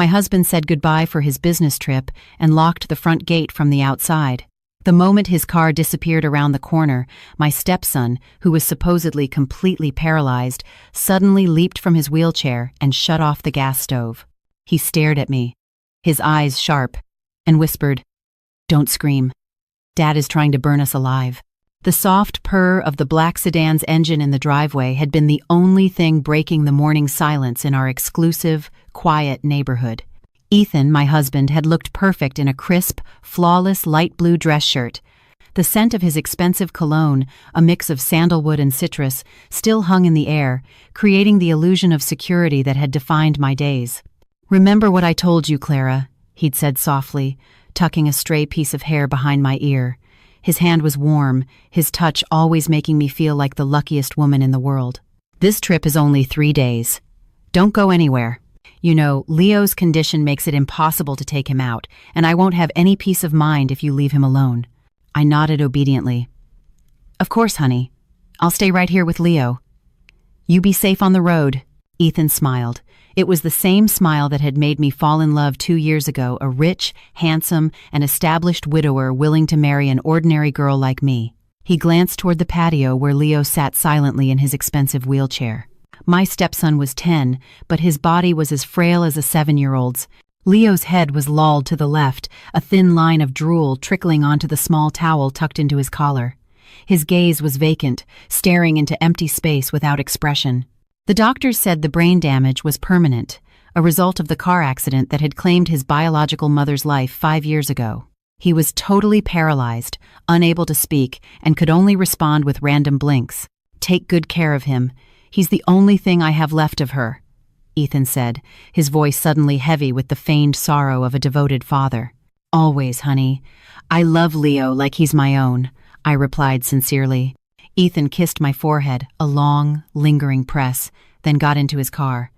My husband said goodbye for his business trip and locked the front gate from the outside. The moment his car disappeared around the corner, my stepson, who was supposedly completely paralyzed, suddenly leaped from his wheelchair and shut off the gas stove. He stared at me, his eyes sharp, and whispered, "Don't scream. Dad is trying to burn us alive." The soft purr of the black sedan's engine in the driveway had been the only thing breaking the morning silence in our exclusive, quiet neighborhood. Ethan, my husband, had looked perfect in a crisp, flawless light blue dress shirt. The scent of his expensive cologne, a mix of sandalwood and citrus, still hung in the air, creating the illusion of security that had defined my days. "Remember what I told you, Clara," he'd said softly, tucking a stray piece of hair behind my ear. His hand was warm, his touch always making me feel like the luckiest woman in the world. "This trip is only 3 days. Don't go anywhere. You know, Leo's condition makes it impossible to take him out, and I won't have any peace of mind if you leave him alone." I nodded obediently. "Of course, honey. I'll stay right here with Leo." "You be safe on the road." Ethan smiled. It was the same smile that had made me fall in love 2 years ago, a rich, handsome, and established widower willing to marry an ordinary girl like me. He glanced toward the patio where Leo sat silently in his expensive wheelchair. My stepson was 10, but his body was as frail as a 7-year-old's. Leo's head was lolled to the left, a thin line of drool trickling onto the small towel tucked into his collar. His gaze was vacant, staring into empty space without expression. The doctors said the brain damage was permanent, a result of the car accident that had claimed his biological mother's life 5 years ago. He was totally paralyzed, unable to speak, and could only respond with random blinks. "Take good care of him. He's the only thing I have left of her," Ethan said, his voice suddenly heavy with the feigned sorrow of a devoted father. "Always, honey. I love Leo like he's my own," I replied sincerely. Ethan kissed my forehead, a long, lingering press, then got into his car.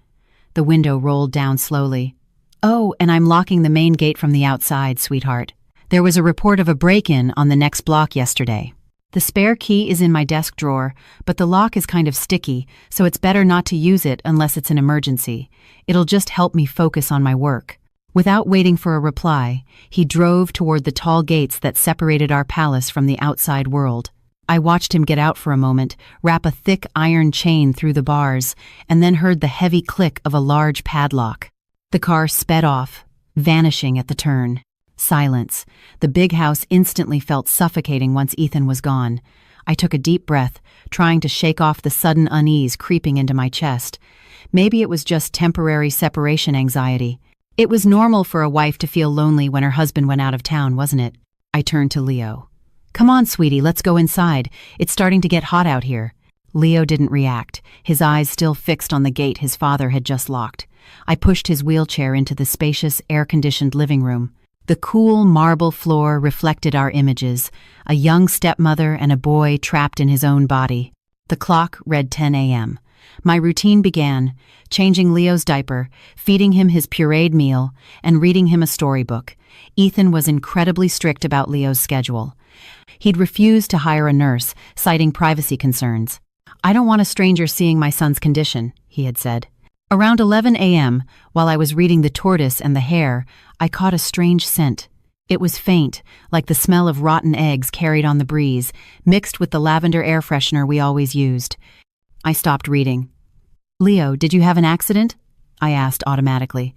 The window rolled down slowly. "Oh, and I'm locking the main gate from the outside, sweetheart. There was a report of a break-in on the next block yesterday. The spare key is in my desk drawer, but the lock is kind of sticky, so it's better not to use it unless it's an emergency. It'll just help me focus on my work." Without waiting for a reply, he drove toward the tall gates that separated our palace from the outside world. I watched him get out for a moment, wrap a thick iron chain through the bars, and then heard the heavy click of a large padlock. The car sped off, vanishing at the turn. Silence. The big house instantly felt suffocating once Ethan was gone. I took a deep breath, trying to shake off the sudden unease creeping into my chest. Maybe it was just temporary separation anxiety. It was normal for a wife to feel lonely when her husband went out of town, wasn't it? I turned to Leo. "Come on, sweetie, let's go inside. It's starting to get hot out here." Leo didn't react, his eyes still fixed on the gate his father had just locked. I pushed his wheelchair into the spacious, air-conditioned living room. The cool marble floor reflected our images, a young stepmother and a boy trapped in his own body. The clock read 10 a.m. My routine began, changing Leo's diaper, feeding him his pureed meal, and reading him a storybook. Ethan was incredibly strict about Leo's schedule. He'd refused to hire a nurse, citing privacy concerns. "I don't want a stranger seeing my son's condition," he had said. Around 11 a.m., while I was reading The Tortoise and the Hare, I caught a strange scent. It was faint, like the smell of rotten eggs carried on the breeze, mixed with the lavender air freshener we always used. I stopped reading. "Leo, did you have an accident?" I asked automatically.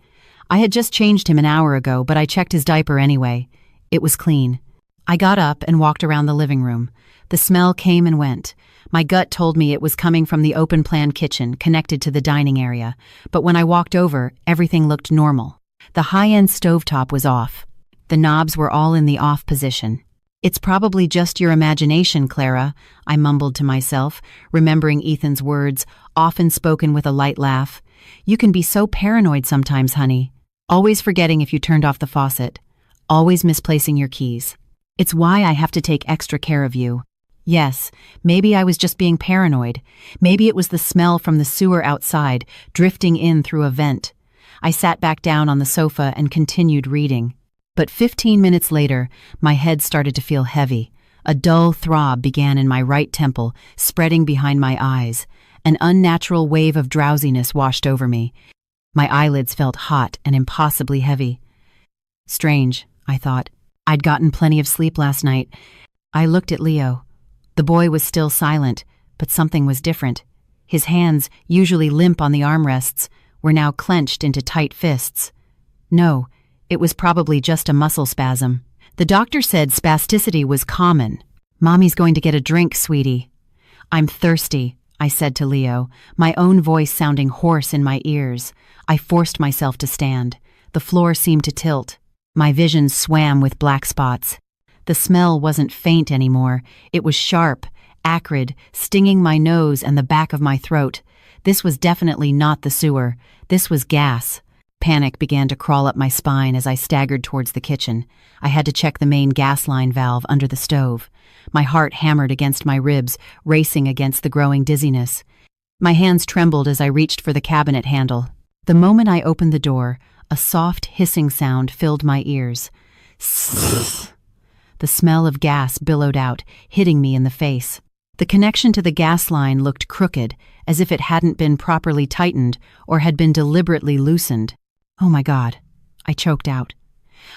I had just changed him an hour ago, but I checked his diaper anyway. It was clean. I got up and walked around the living room. The smell came and went. My gut told me it was coming from the open-plan kitchen connected to the dining area, but when I walked over, everything looked normal. The high-end stovetop was off. The knobs were all in the off position. "It's probably just your imagination, Clara," I mumbled to myself, remembering Ethan's words, often spoken with a light laugh. "You can be so paranoid sometimes, honey. Always forgetting if you turned off the faucet. Always misplacing your keys. It's why I have to take extra care of you." Yes, maybe I was just being paranoid. Maybe it was the smell from the sewer outside, drifting in through a vent. I sat back down on the sofa and continued reading. But 15 minutes later, my head started to feel heavy. A dull throb began in my right temple, spreading behind my eyes. An unnatural wave of drowsiness washed over me. My eyelids felt hot and impossibly heavy. Strange, I thought. I'd gotten plenty of sleep last night. I looked at Leo. The boy was still silent, but something was different. His hands, usually limp on the armrests, were now clenched into tight fists. No, it was probably just a muscle spasm. The doctor said spasticity was common. "Mommy's going to get a drink, sweetie." "I'm thirsty," I said to Leo, my own voice sounding hoarse in my ears. I forced myself to stand. The floor seemed to tilt. My vision swam with black spots. The smell wasn't faint anymore. It was sharp, acrid, stinging my nose and the back of my throat. This was definitely not the sewer. This was gas. Panic began to crawl up my spine as I staggered towards the kitchen. I had to check the main gas line valve under the stove. My heart hammered against my ribs, racing against the growing dizziness. My hands trembled as I reached for the cabinet handle. The moment I opened the door, a soft hissing sound filled my ears. Sssss. The smell of gas billowed out, hitting me in the face. The connection to the gas line looked crooked, as if it hadn't been properly tightened or had been deliberately loosened. "Oh my God," I choked out.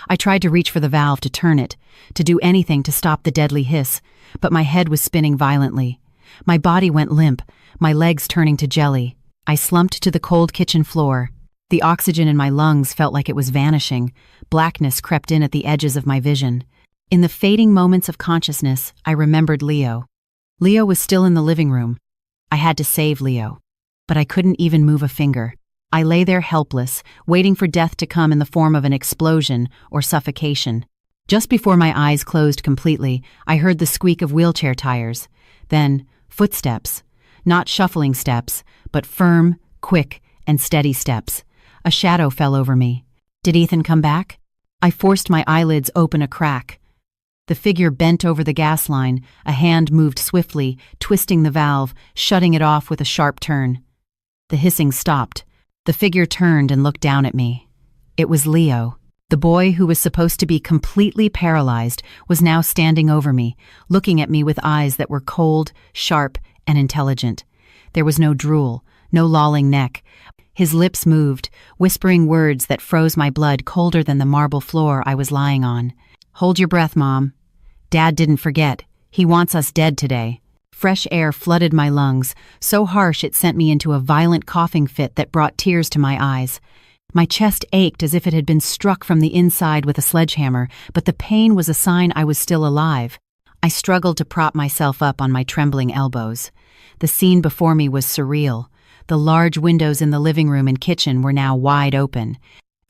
I tried to reach for the valve to turn it, to do anything to stop the deadly hiss, but my head was spinning violently. My body went limp, my legs turning to jelly. I slumped to the cold kitchen floor. The oxygen in my lungs felt like it was vanishing. Blackness crept in at the edges of my vision. In the fading moments of consciousness, I remembered Leo. Leo was still in the living room. I had to save Leo, but I couldn't even move a finger. I lay there helpless, waiting for death to come in the form of an explosion or suffocation. Just before my eyes closed completely, I heard the squeak of wheelchair tires. Then, footsteps. Not shuffling steps, but firm, quick, and steady steps. A shadow fell over me. Did Ethan come back? I forced my eyelids open a crack. The figure bent over the gas line. A hand moved swiftly, twisting the valve, shutting it off with a sharp turn. The hissing stopped. The figure turned and looked down at me. It was Leo. The boy who was supposed to be completely paralyzed was now standing over me, looking at me with eyes that were cold, sharp, and intelligent. There was no drool, no lolling neck. His lips moved, whispering words that froze my blood colder than the marble floor I was lying on. "Hold your breath, Mom. Dad didn't forget. He wants us dead today." Fresh air flooded my lungs, so harsh it sent me into a violent coughing fit that brought tears to my eyes. My chest ached as if it had been struck from the inside with a sledgehammer, but the pain was a sign I was still alive. I struggled to prop myself up on my trembling elbows. The scene before me was surreal. The large windows in the living room and kitchen were now wide open.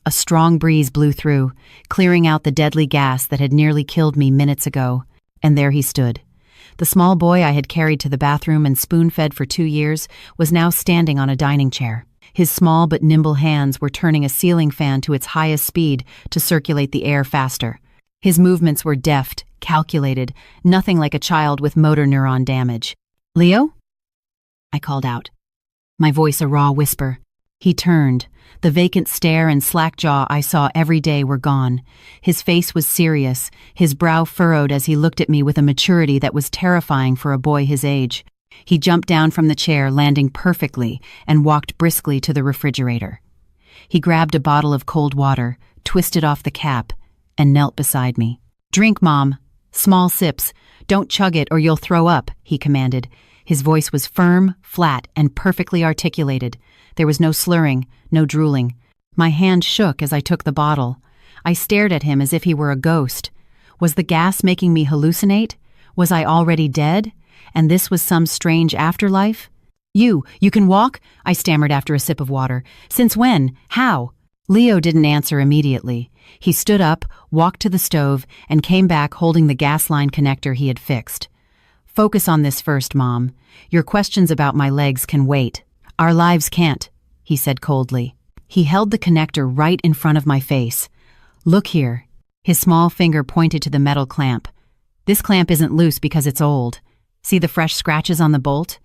A strong breeze blew through, clearing out the deadly gas that had nearly killed me minutes ago. And there he stood. The small boy I had carried to the bathroom and spoon-fed for 2 years was now standing on a dining chair. His small but nimble hands were turning a ceiling fan to its highest speed to circulate the air faster. His movements were deft, calculated, nothing like a child with motor neuron damage. "Leo?" I called out, my voice a raw whisper. He turned. The vacant stare and slack jaw I saw every day were gone. His face was serious, his brow furrowed as he looked at me with a maturity that was terrifying for a boy his age. He jumped down from the chair, landing perfectly, and walked briskly to the refrigerator. He grabbed a bottle of cold water, twisted off the cap, and knelt beside me. "Drink, Mom. Small sips. Don't chug it or you'll throw up," he commanded. His voice was firm, flat, and perfectly articulated. There was no slurring, no drooling. My hand shook as I took the bottle. I stared at him as if he were a ghost. Was the gas making me hallucinate? Was I already dead? And this was some strange afterlife? You can walk?" I stammered after a sip of water. "Since when? How?" Leo didn't answer immediately. He stood up, walked to the stove, and came back holding the gas line connector he had fixed. "Focus on this first, Mom. Your questions about my legs can wait." "Our lives can't," he said coldly. He held the connector right in front of my face. "Look here." His small finger pointed to the metal clamp. "This clamp isn't loose because it's old. See the fresh scratches on the bolt?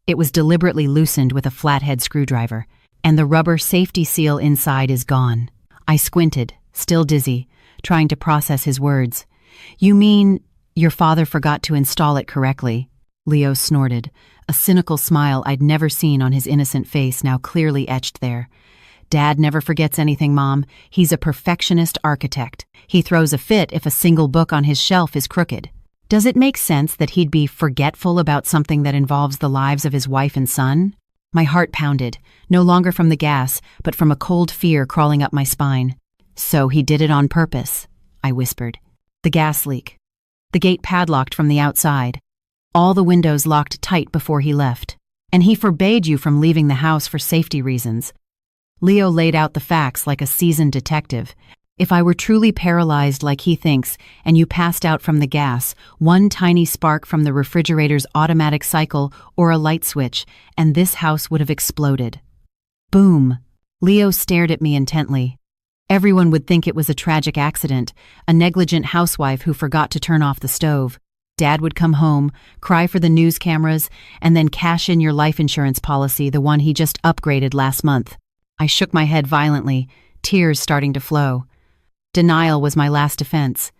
It was deliberately loosened with a flathead screwdriver, and the rubber safety seal inside is gone." I squinted, still dizzy, trying to process his words. "You mean your father forgot to install it correctly?" Leo snorted, a cynical smile I'd never seen on his innocent face now clearly etched there. Dad never forgets anything, Mom. He's a perfectionist architect. He throws a fit if a single book on his shelf is crooked. Does it make sense that he'd be forgetful about something that involves the lives of his wife and son? My heart pounded, no longer from the gas, but from a cold fear crawling up my spine. So he did it on purpose, I whispered. The gas leak. The gate padlocked from the outside. All the windows locked tight before he left. And he forbade you from leaving the house for safety reasons. Leo laid out the facts like a seasoned detective. If I were truly paralyzed like he thinks, and you passed out from the gas, one tiny spark from the refrigerator's automatic cycle or a light switch, and this house would have exploded. Boom! Leo stared at me intently. Everyone would think it was a tragic accident, a negligent housewife who forgot to turn off the stove. Dad would come home, cry for the news cameras, and then cash in your life insurance policy, the one he just upgraded last month. I shook my head violently, tears starting to flow. Denial was my last defense.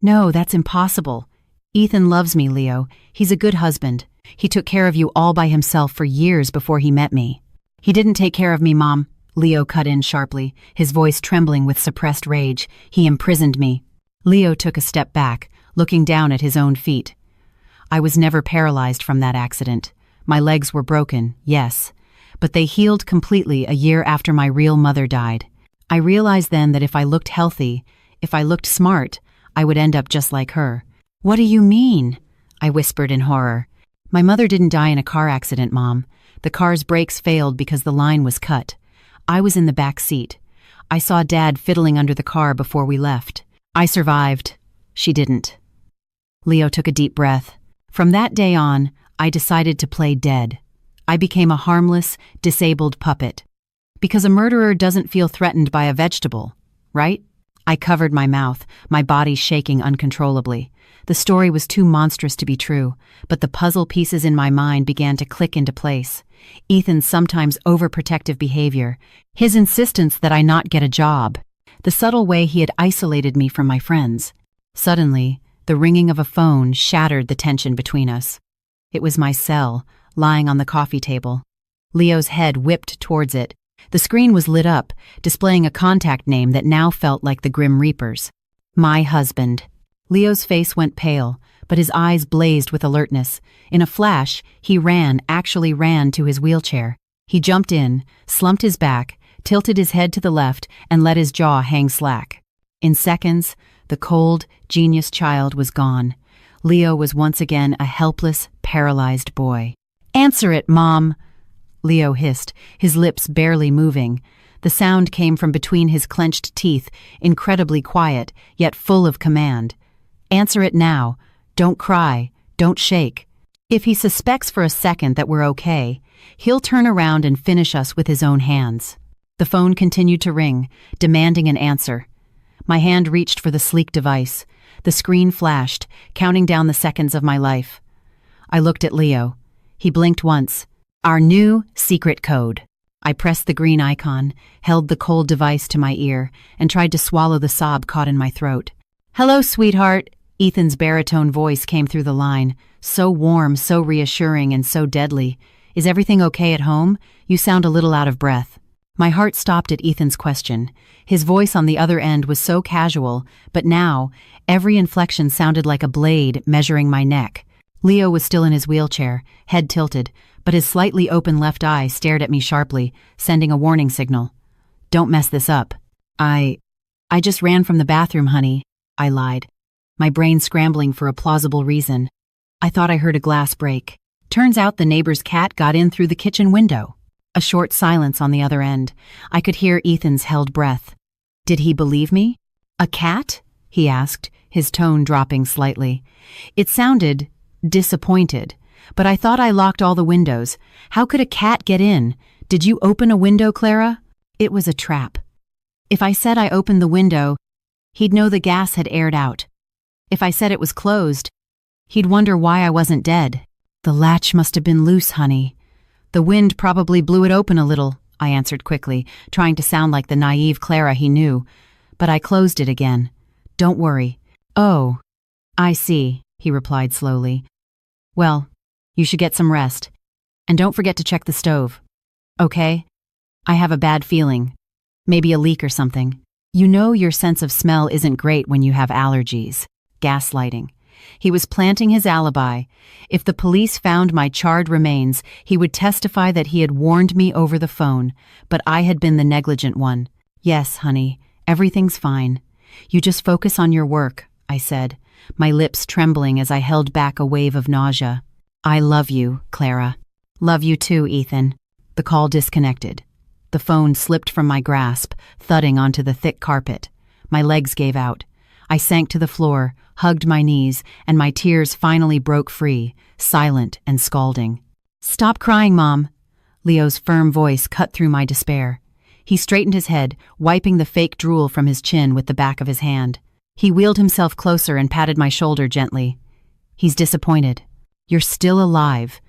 No, that's impossible. Ethan loves me, Leo. He's a good husband. He took care of you all by himself for years before he met me. He didn't take care of me, Mom. Leo cut in sharply, his voice trembling with suppressed rage. He imprisoned me. Leo took a step back, looking down at his own feet. I was never paralyzed from that accident. My legs were broken, yes, but they healed completely a year after my real mother died. I realized then that if I looked healthy, if I looked smart, I would end up just like her. What do you mean? I whispered in horror. My mother didn't die in a car accident, Mom. The car's brakes failed because the line was cut. I was in the back seat. I saw Dad fiddling under the car before we left. I survived. She didn't. Leo took a deep breath. From that day on, I decided to play dead. I became a harmless, disabled puppet. Because a murderer doesn't feel threatened by a vegetable, right? I covered my mouth, my body shaking uncontrollably. The story was too monstrous to be true, but the puzzle pieces in my mind began to click into place. Ethan's sometimes overprotective behavior, his insistence that I not get a job, the subtle way he had isolated me from my friends. Suddenly, the ringing of a phone shattered the tension between us. It was my cell, lying on the coffee table. Leo's head whipped towards it. The screen was lit up, displaying a contact name that now felt like the Grim Reaper's. My husband. Leo's face went pale, but his eyes blazed with alertness. In a flash, he actually ran to his wheelchair. He jumped in, slumped his back, tilted his head to the left, and let his jaw hang slack. In seconds, the cold, genius child was gone. Leo was once again a helpless, paralyzed boy. "Answer it, Mom!" Leo hissed, his lips barely moving. The sound came from between his clenched teeth, incredibly quiet, yet full of command. "Answer it now. Don't cry. Don't shake. If he suspects for a second that we're okay, he'll turn around and finish us with his own hands." The phone continued to ring, demanding an answer. My hand reached for the sleek device. The screen flashed, counting down the seconds of my life. I looked at Leo. He blinked once. Our new secret code. I pressed the green icon, held the cold device to my ear, and tried to swallow the sob caught in my throat. "Hello, sweetheart." Ethan's baritone voice came through the line, so warm, so reassuring, and so deadly. "Is everything okay at home? You sound a little out of breath." My heart stopped at Ethan's question. His voice on the other end was so casual, but now, every inflection sounded like a blade measuring my neck. Leo was still in his wheelchair, head tilted, but his slightly open left eye stared at me sharply, sending a warning signal. "Don't mess this up." I just ran from the bathroom, honey," I lied, my brain scrambling for a plausible reason. "I thought I heard a glass break. Turns out the neighbor's cat got in through the kitchen window." A short silence on the other end. I could hear Ethan's held breath. Did he believe me? "A cat?" he asked, his tone dropping slightly. It sounded disappointed, but I thought I locked all the windows. How could a cat get in? "Did you open a window, Clara?" It was a trap. If I said I opened the window, he'd know the gas had aired out. If I said it was closed, he'd wonder why I wasn't dead. "The latch must have been loose, honey. The wind probably blew it open a little," I answered quickly, trying to sound like the naive Clara he knew. "But I closed it again. Don't worry." "Oh, I see," he replied slowly. "Well, you should get some rest. And don't forget to check the stove. Okay?" I have a bad feeling. Maybe a leak or something. You know your sense of smell isn't great when you have allergies. Gaslighting. He was planting his alibi. If the police found my charred remains, he would testify that he had warned me over the phone, but I had been the negligent one. Yes, honey, everything's fine. You just focus on your work, I said, my lips trembling as I held back a wave of nausea. I love you, Clara. Love you too, Ethan. The call disconnected. The phone slipped from my grasp, thudding onto the thick carpet. My legs gave out. I sank to the floor, hugged my knees, and my tears finally broke free, silent and scalding. Stop crying, Mom. Leo's firm voice cut through my despair. He straightened his head, wiping the fake drool from his chin with the back of his hand. He wheeled himself closer and patted my shoulder gently. He's disappointed. You're still alive,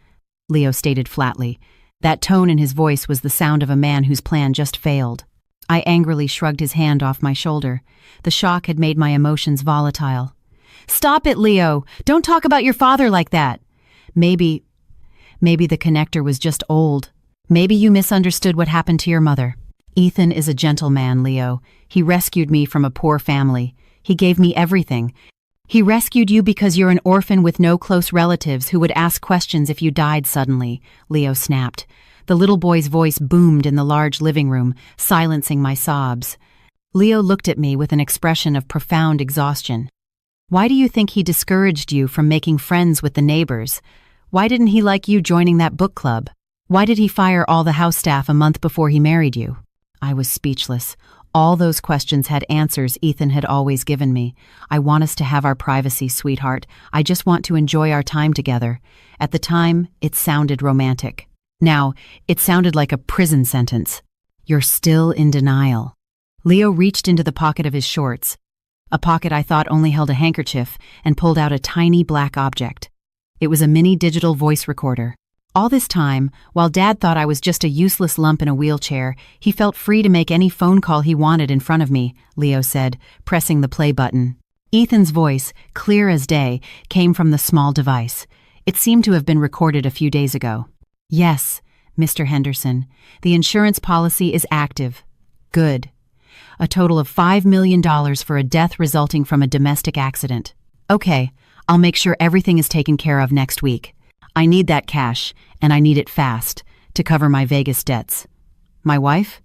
Leo stated flatly. That tone in his voice was the sound of a man whose plan just failed. I angrily shrugged his hand off my shoulder. The shock had made my emotions volatile. Stop it, Leo! Don't talk about your father like that! Maybe the connector was just old. Maybe you misunderstood what happened to your mother. Ethan is a gentleman, Leo. He rescued me from a poor family. He gave me everything. He rescued you because you're an orphan with no close relatives who would ask questions if you died suddenly, Leo snapped. The little boy's voice boomed in the large living room, silencing my sobs. Leo looked at me with an expression of profound exhaustion. Why do you think he discouraged you from making friends with the neighbors? Why didn't he like you joining that book club? Why did he fire all the house staff a month before he married you? I was speechless. All those questions had answers Ethan had always given me. I want us to have our privacy, sweetheart. I just want to enjoy our time together. At the time, it sounded romantic. Now, it sounded like a prison sentence. You're still in denial. Leo reached into the pocket of his shorts, a pocket I thought only held a handkerchief, and pulled out a tiny black object. It was a mini digital voice recorder. All this time, while Dad thought I was just a useless lump in a wheelchair, he felt free to make any phone call he wanted in front of me, Leo said, pressing the play button. Ethan's voice, clear as day, came from the small device. It seemed to have been recorded a few days ago. Yes, Mr. Henderson, the insurance policy is active. Good. A total of $5 million for a death resulting from a domestic accident. Okay, I'll make sure everything is taken care of next week. I need that cash, and I need it fast, to cover my Vegas debts. My wife?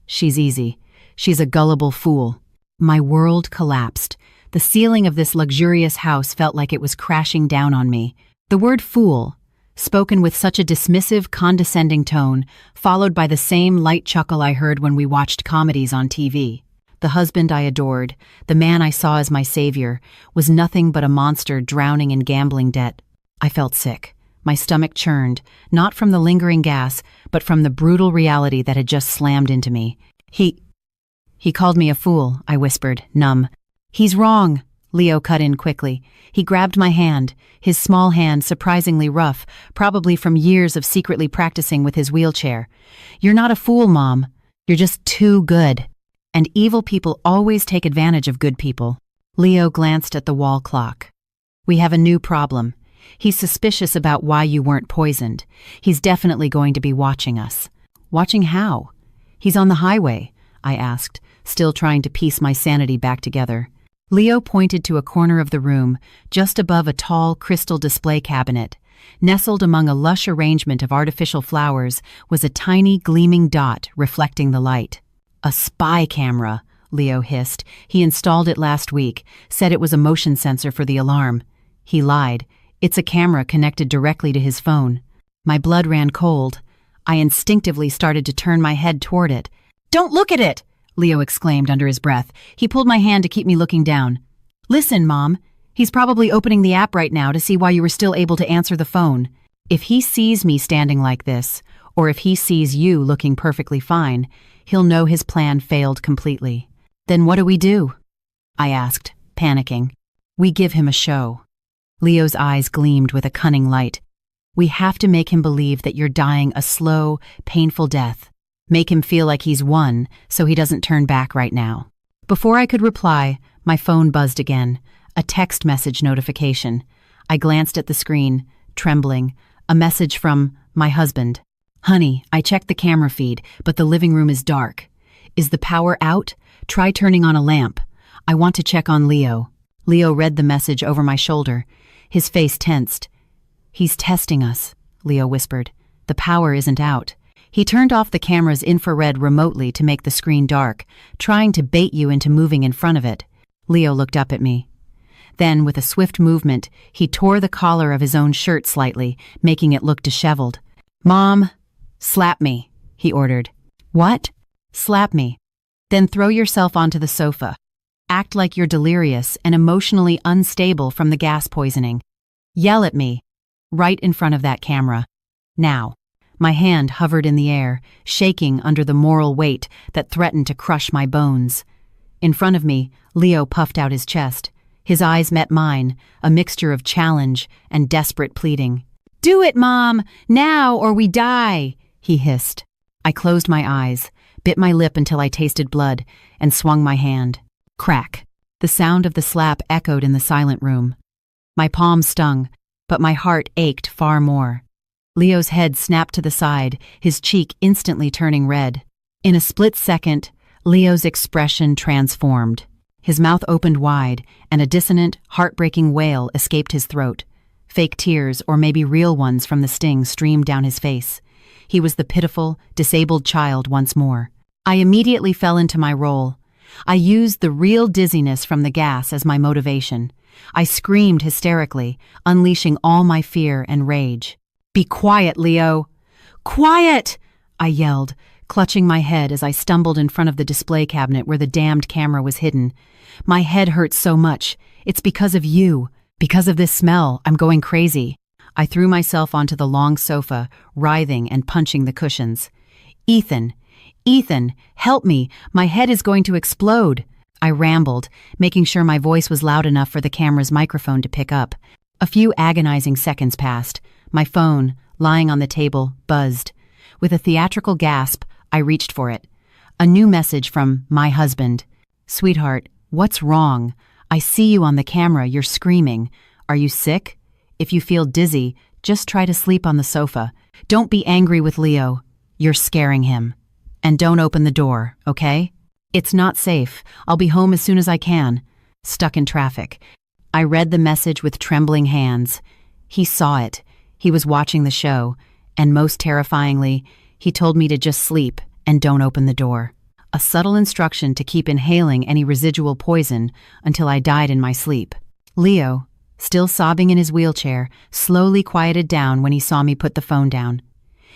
She's easy. She's a gullible fool. My world collapsed. The ceiling of this luxurious house felt like it was crashing down on me. The word fool, spoken with such a dismissive, condescending tone, followed by the same light chuckle I heard when we watched comedies on TV. The husband I adored, the man I saw as my savior, was nothing but a monster drowning in gambling debt. I felt sick. My stomach churned, not from the lingering gas, but from the brutal reality that had just slammed into me. He called me a fool, I whispered, numb. He's wrong, Leo cut in quickly. He grabbed my hand, his small hand surprisingly rough, probably from years of secretly practicing with his wheelchair. You're not a fool, Mom. You're just too good. And evil people always take advantage of good people. Leo glanced at the wall clock. We have a new problem. He's suspicious about why you weren't poisoned. He's definitely going to be watching us. Watching how? He's on the highway, I asked, still trying to piece my sanity back together. Leo pointed to a corner of the room, just above a tall crystal display cabinet. Nestled among a lush arrangement of artificial flowers was a tiny gleaming dot reflecting the light. A spy camera, Leo hissed. He installed it last week, said it was a motion sensor for the alarm. He lied. It's a camera connected directly to his phone. My blood ran cold. I instinctively started to turn my head toward it. Don't look at it! Leo exclaimed under his breath. He pulled my hand to keep me looking down. Listen, Mom. He's probably opening the app right now to see why you were still able to answer the phone. If he sees me standing like this, or if he sees you looking perfectly fine, he'll know his plan failed completely. Then what do we do? I asked, panicking. We give him a show. Leo's eyes gleamed with a cunning light. We have to make him believe that you're dying a slow, painful death. Make him feel like he's won, so he doesn't turn back right now. Before I could reply, my phone buzzed again, a text message notification. I glanced at the screen, trembling, a message from my husband. Honey, I checked the camera feed, but the living room is dark. Is the power out? Try turning on a lamp. I want to check on Leo. Leo read the message over my shoulder. His face tensed. He's testing us, Leo whispered. The power isn't out. He turned off the camera's infrared remotely to make the screen dark, trying to bait you into moving in front of it. Leo looked up at me. Then, with a swift movement, he tore the collar of his own shirt slightly, making it look disheveled. Mom, slap me, he ordered. What? Slap me. Then throw yourself onto the sofa. Act like you're delirious and emotionally unstable from the gas poisoning. Yell at me, right in front of that camera. Now. My hand hovered in the air, shaking under the moral weight that threatened to crush my bones. In front of me, Leo puffed out his chest. His eyes met mine, a mixture of challenge and desperate pleading. Do it, Mom! Now or we die! He hissed. I closed my eyes, bit my lip until I tasted blood, and swung my hand. Crack. The sound of the slap echoed in the silent room. My palm stung, but my heart ached far more. Leo's head snapped to the side, his cheek instantly turning red. In a split second, Leo's expression transformed. His mouth opened wide, and a dissonant, heartbreaking wail escaped his throat. Fake tears, or maybe real ones from the sting, streamed down his face. He was the pitiful, disabled child once more. I immediately fell into my role. I used the real dizziness from the gas as my motivation. I screamed hysterically, unleashing all my fear and rage. Be quiet, Leo! Quiet! I yelled, clutching my head as I stumbled in front of the display cabinet where the damned camera was hidden. My head hurts so much. It's because of you. Because of this smell, I'm going crazy. I threw myself onto the long sofa, writhing and punching the cushions. Ethan, help me. My head is going to explode. I rambled, making sure my voice was loud enough for the camera's microphone to pick up. A few agonizing seconds passed. My phone, lying on the table, buzzed. With a theatrical gasp, I reached for it. A new message from my husband. Sweetheart, what's wrong? I see you on the camera, you're screaming. Are you sick? If you feel dizzy, just try to sleep on the sofa. Don't be angry with Leo. You're scaring him. And don't open the door, okay? It's not safe. I'll be home as soon as I can. Stuck in traffic. I read the message with trembling hands. He saw it. He was watching the show, and most terrifyingly, he told me to just sleep and don't open the door. A subtle instruction to keep inhaling any residual poison until I died in my sleep. Leo, still sobbing in his wheelchair, slowly quieted down when he saw me put the phone down.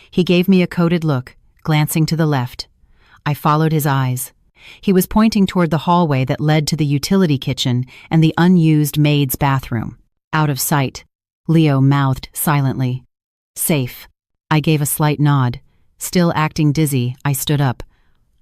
He gave me a coded look, glancing to the left. I followed his eyes. He was pointing toward the hallway that led to the utility kitchen and the unused maid's bathroom. Out of sight. Leo mouthed silently. Safe. I gave a slight nod. Still acting dizzy, I stood up.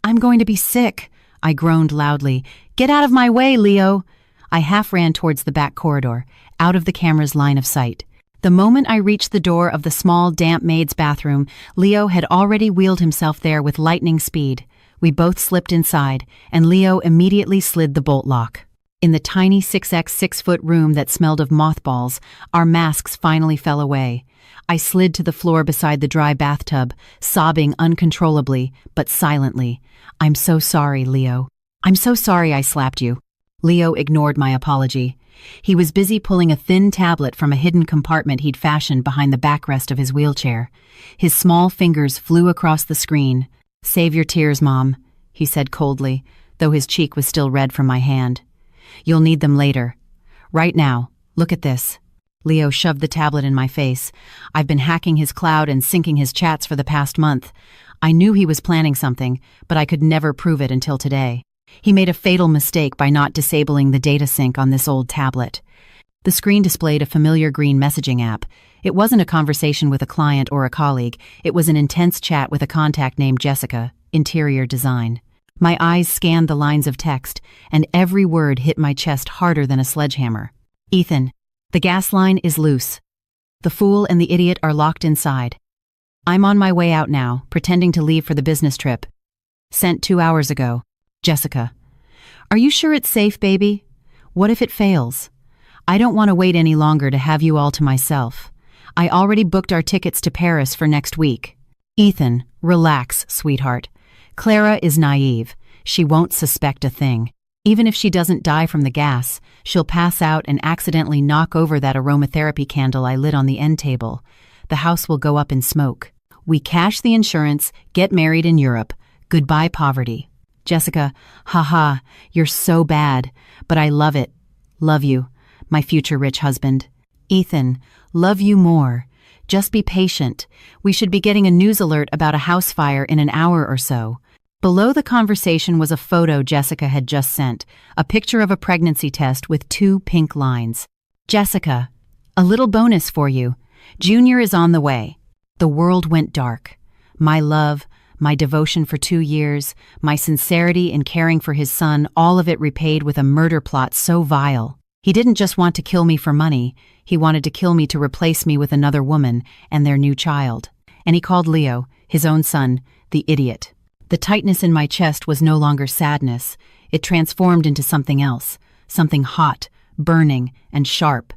I'm going to be sick, I groaned loudly. Get out of my way, Leo! I half ran towards the back corridor, out of the camera's line of sight. The moment I reached the door of the small, damp maid's bathroom, Leo had already wheeled himself there with lightning speed. We both slipped inside, and Leo immediately slid the bolt lock. In the tiny 6x6-foot room that smelled of mothballs, our masks finally fell away. I slid to the floor beside the dry bathtub, sobbing uncontrollably, but silently. I'm so sorry, Leo. I'm so sorry I slapped you. Leo ignored my apology. He was busy pulling a thin tablet from a hidden compartment he'd fashioned behind the backrest of his wheelchair. His small fingers flew across the screen. Save your tears, Mom, he said coldly, though his cheek was still red from my hand. You'll need them later. Right now, look at this. Leo shoved the tablet in my face. I've been hacking his cloud and syncing his chats for the past month. I knew he was planning something, but I could never prove it until today. He made a fatal mistake by not disabling the data sync on this old tablet. The screen displayed a familiar green messaging app. It wasn't a conversation with a client or a colleague. It was an intense chat with a contact named Jessica, interior design. My eyes scanned the lines of text, and every word hit my chest harder than a sledgehammer. Ethan, the gas line is loose. The fool and the idiot are locked inside. I'm on my way out now, pretending to leave for the business trip. Sent 2 hours ago. Jessica. Are you sure it's safe, baby? What if it fails? I don't want to wait any longer to have you all to myself. I already booked our tickets to Paris for next week. Ethan, relax, sweetheart. Clara is naive. She won't suspect a thing. Even if she doesn't die from the gas, she'll pass out and accidentally knock over that aromatherapy candle I lit on the end table. The house will go up in smoke. We cash the insurance, get married in Europe. Goodbye, poverty. Jessica, haha, you're so bad, but I love it. Love you, my future rich husband. Ethan, love you more. Just be patient. We should be getting a news alert about a house fire in an hour or so. Below the conversation was a photo Jessica had just sent, a picture of a pregnancy test with 2 pink lines. Jessica, a little bonus for you. Junior is on the way. The world went dark. My love, my devotion for 2 years, my sincerity in caring for his son, all of it repaid with a murder plot so vile. He didn't just want to kill me for money, he wanted to kill me to replace me with another woman and their new child. And he called Leo, his own son, the idiot. The tightness in my chest was no longer sadness. It transformed into something else, something hot, burning, and sharp.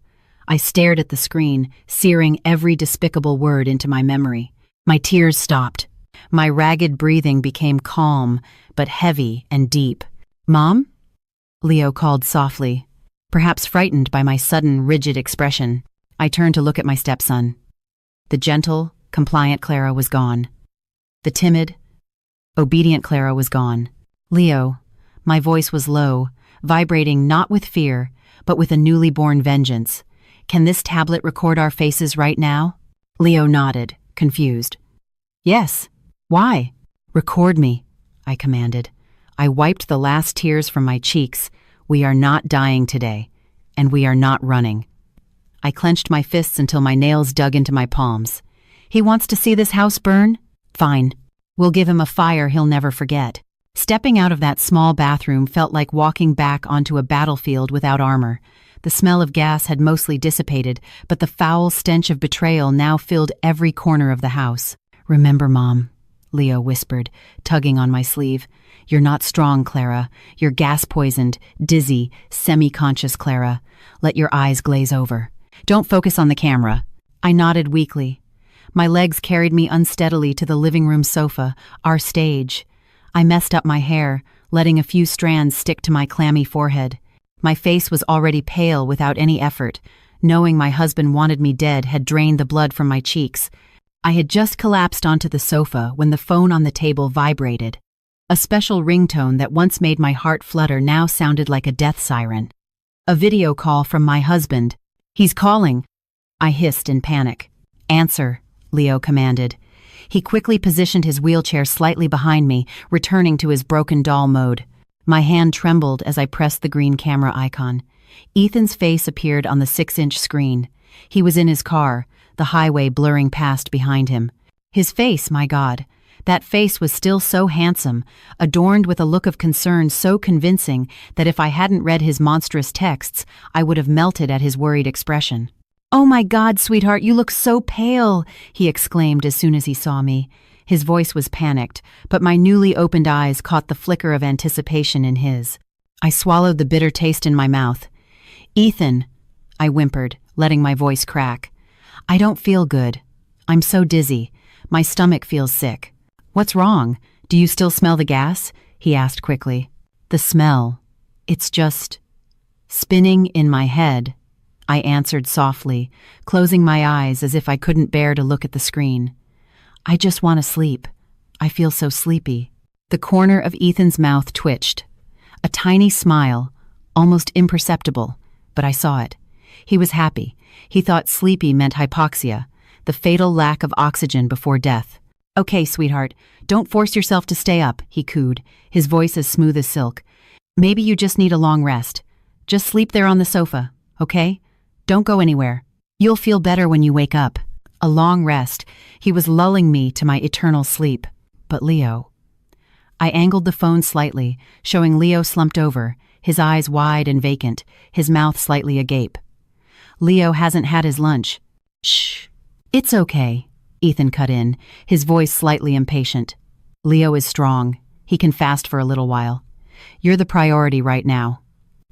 I stared at the screen, searing every despicable word into my memory. My tears stopped. My ragged breathing became calm, but heavy and deep. "Mom?" Leo called softly, perhaps frightened by my sudden, rigid expression. I turned to look at my stepson. The gentle, compliant Clara was gone. The timid, obedient Clara was gone. "Leo," my voice was low, vibrating not with fear, but with a newly born vengeance. "Can this tablet record our faces right now?" Leo nodded, confused. "Yes. Why?" "Record me," I commanded. I wiped the last tears from my cheeks. "We are not dying today, and we are not running." I clenched my fists until my nails dug into my palms. "He wants to see this house burn? Fine. We'll give him a fire he'll never forget." Stepping out of that small bathroom felt like walking back onto a battlefield without armor. The smell of gas had mostly dissipated, but the foul stench of betrayal now filled every corner of the house. "Remember, Mom," Leo whispered, tugging on my sleeve. "You're not strong, Clara. You're gas-poisoned, dizzy, semi-conscious Clara. Let your eyes glaze over. Don't focus on the camera." I nodded weakly. My legs carried me unsteadily to the living room sofa, our stage. I messed up my hair, letting a few strands stick to my clammy forehead. My face was already pale without any effort. Knowing my husband wanted me dead had drained the blood from my cheeks. I had just collapsed onto the sofa when the phone on the table vibrated. A special ringtone that once made my heart flutter now sounded like a death siren. A video call from my husband. "He's calling," I hissed in panic. "Answer," Leo commanded. He quickly positioned his wheelchair slightly behind me, returning to his broken doll mode. My hand trembled as I pressed the green camera icon. Ethan's face appeared on the 6-inch screen. He was in his car, the highway blurring past behind him. His face, my God. That face was still so handsome, adorned with a look of concern so convincing that if I hadn't read his monstrous texts, I would have melted at his worried expression. "Oh my God, sweetheart, you look so pale," he exclaimed as soon as he saw me. His voice was panicked, but my newly opened eyes caught the flicker of anticipation in his. I swallowed the bitter taste in my mouth. "Ethan," I whimpered, letting my voice crack. "I don't feel good. I'm so dizzy. My stomach feels sick." "What's wrong? Do you still smell the gas?" he asked quickly. "The smell. It's just spinning in my head," I answered softly, closing my eyes as if I couldn't bear to look at the screen. "I just want to sleep. I feel so sleepy." The corner of Ethan's mouth twitched. A tiny smile, almost imperceptible, but I saw it. He was happy. He thought sleepy meant hypoxia, the fatal lack of oxygen before death. "Okay, sweetheart, don't force yourself to stay up," he cooed, his voice as smooth as silk. "Maybe you just need a long rest. Just sleep there on the sofa, okay? Don't go anywhere. You'll feel better when you wake up." A long rest. He was lulling me to my eternal sleep. But Leo. I angled the phone slightly, showing Leo slumped over, his eyes wide and vacant, his mouth slightly agape. "Leo hasn't had his lunch." "Shh. It's okay," Ethan cut in, his voice slightly impatient. "Leo is strong. He can fast for a little while. You're the priority right now.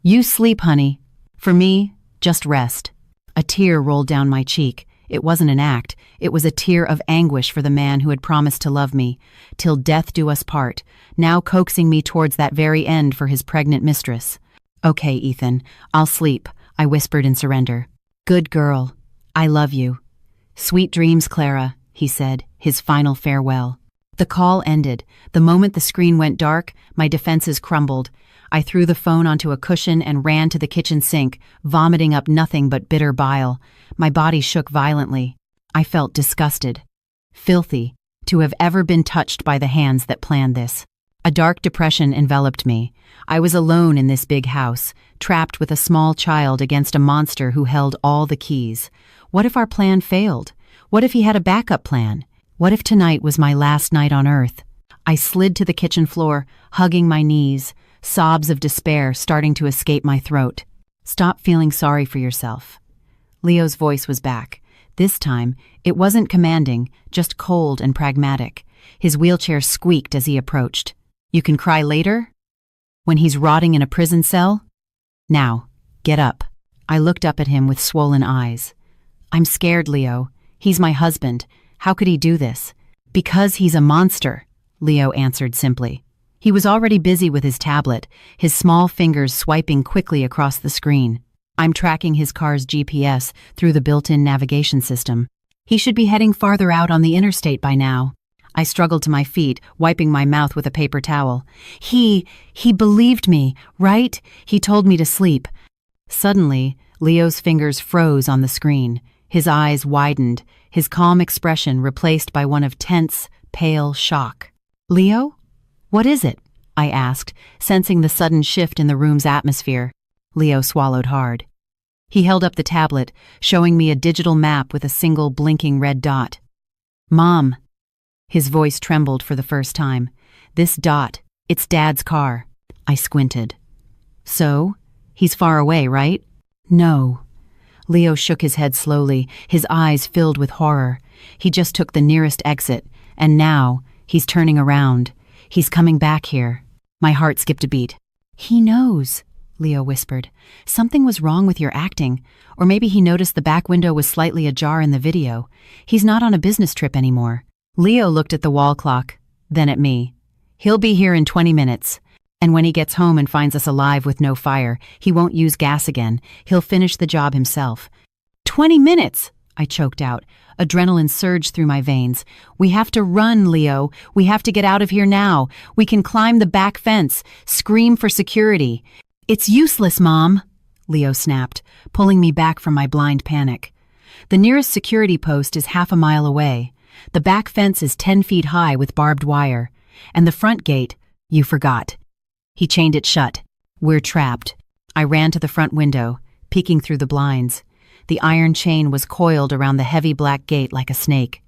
You sleep, honey. For me, just rest." A tear rolled down my cheek. It wasn't an act, it was a tear of anguish for the man who had promised to love me, till death do us part, now coaxing me towards that very end for his pregnant mistress. "Okay, Ethan, I'll sleep," I whispered in surrender. "Good girl. I love you." "Sweet dreams, Clara," he said, his final farewell. The call ended. The moment the screen went dark, my defenses crumbled. I threw the phone onto a cushion and ran to the kitchen sink, vomiting up nothing but bitter bile. My body shook violently. I felt disgusted. Filthy, to have ever been touched by the hands that planned this. A dark depression enveloped me. I was alone in this big house, trapped with a small child against a monster who held all the keys. What if our plan failed? What if he had a backup plan? What if tonight was my last night on Earth? I slid to the kitchen floor, hugging my knees, sobs of despair starting to escape my throat. "Stop feeling sorry for yourself." Leo's voice was back. This time, it wasn't commanding, just cold and pragmatic. His wheelchair squeaked as he approached. "You can cry later? When he's rotting in a prison cell? Now, get up." I looked up at him with swollen eyes. "I'm scared, Leo. He's my husband. How could he do this?" "Because he's a monster," Leo answered simply. He was already busy with his tablet, his small fingers swiping quickly across the screen. "I'm tracking his car's GPS through the built-in navigation system. He should be heading farther out on the interstate by now." I struggled to my feet, wiping my mouth with a paper towel. He believed me, right? He told me to sleep." Suddenly, Leo's fingers froze on the screen. His eyes widened, his calm expression replaced by one of tense, pale shock. "Leo? What is it?" I asked, sensing the sudden shift in the room's atmosphere. Leo swallowed hard. He held up the tablet, showing me a digital map with a single blinking red dot. "Mom." His voice trembled for the first time. "This dot, it's Dad's car." I squinted. "So? He's far away, right?" "No." Leo shook his head slowly, his eyes filled with horror. "He just took the nearest exit, and now, he's turning around. He's coming back here." My heart skipped a beat. "He knows," Leo whispered. "Something was wrong with your acting, or maybe he noticed the back window was slightly ajar in the video. He's not on a business trip anymore." Leo looked at the wall clock, then at me. "He'll be here in 20 minutes. And when he gets home and finds us alive with no fire, he won't use gas again. He'll finish the job himself." 20 minutes, I choked out. Adrenaline surged through my veins. "We have to run, Leo. We have to get out of here now. We can climb the back fence, scream for security." "It's useless, Mom," Leo snapped, pulling me back from my blind panic. "The nearest security post is half a mile away. The back fence is 10 feet high with barbed wire. And the front gate, you forgot." He chained it shut. "We're trapped." I ran to the front window, peeking through the blinds. The iron chain was coiled around the heavy black gate like a snake.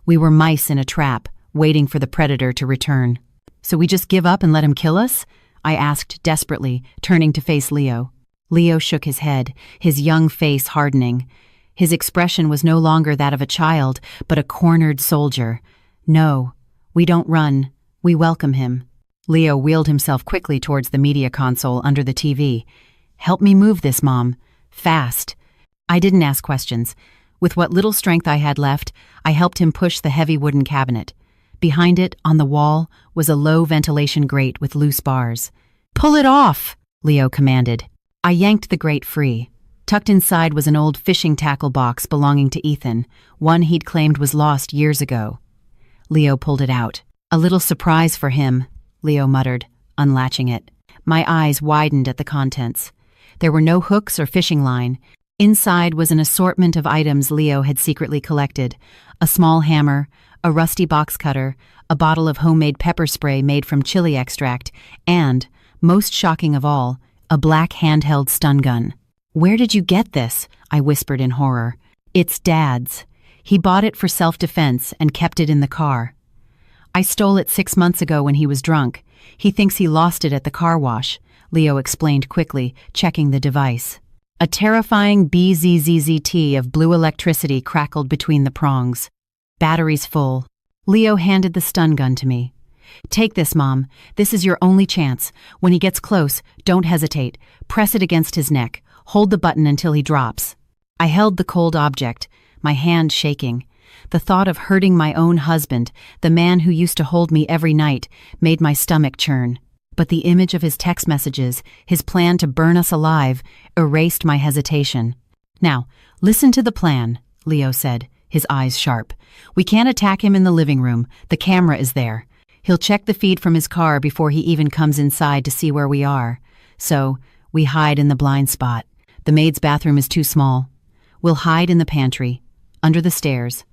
We were mice in a trap, waiting for the predator to return. "So we just give up and let him kill us?" I asked desperately, turning to face Leo. Leo shook his head, his young face hardening. His expression was no longer that of a child, but a cornered soldier. "No, we don't run. We welcome him." Leo wheeled himself quickly towards the media console under the TV. "Help me move this, Mom. Fast." I didn't ask questions. With what little strength I had left, I helped him push the heavy wooden cabinet. Behind it, on the wall, was a low ventilation grate with loose bars. "Pull it off," Leo commanded. I yanked the grate free. Tucked inside was an old fishing tackle box belonging to Ethan, one he'd claimed was lost years ago. Leo pulled it out. "A little surprise for him," Leo muttered, unlatching it. My eyes widened at the contents. There were no hooks or fishing line. Inside was an assortment of items Leo had secretly collected: a small hammer, a rusty box cutter, a bottle of homemade pepper spray made from chili extract, and, most shocking of all, a black handheld stun gun. "Where did you get this?" I whispered in horror. "It's Dad's. He bought it for self-defense and kept it in the car. I stole it 6 months ago when he was drunk. He thinks he lost it at the car wash," Leo explained quickly, checking the device. A terrifying BZZZT of blue electricity crackled between the prongs. "Batteries full." Leo handed the stun gun to me. "Take this, Mom. This is your only chance. When he gets close, don't hesitate. Press it against his neck. Hold the button until he drops." I held the cold object, my hand shaking. The thought of hurting my own husband, the man who used to hold me every night, made my stomach churn. But the image of his text messages, his plan to burn us alive, erased my hesitation. "Now, listen to the plan," Leo said, his eyes sharp. "We can't attack him in the living room. The camera is there. He'll check the feed from his car before he even comes inside to see where we are. So, we hide in the blind spot. The maid's bathroom is too small. We'll hide in the pantry, under the stairs.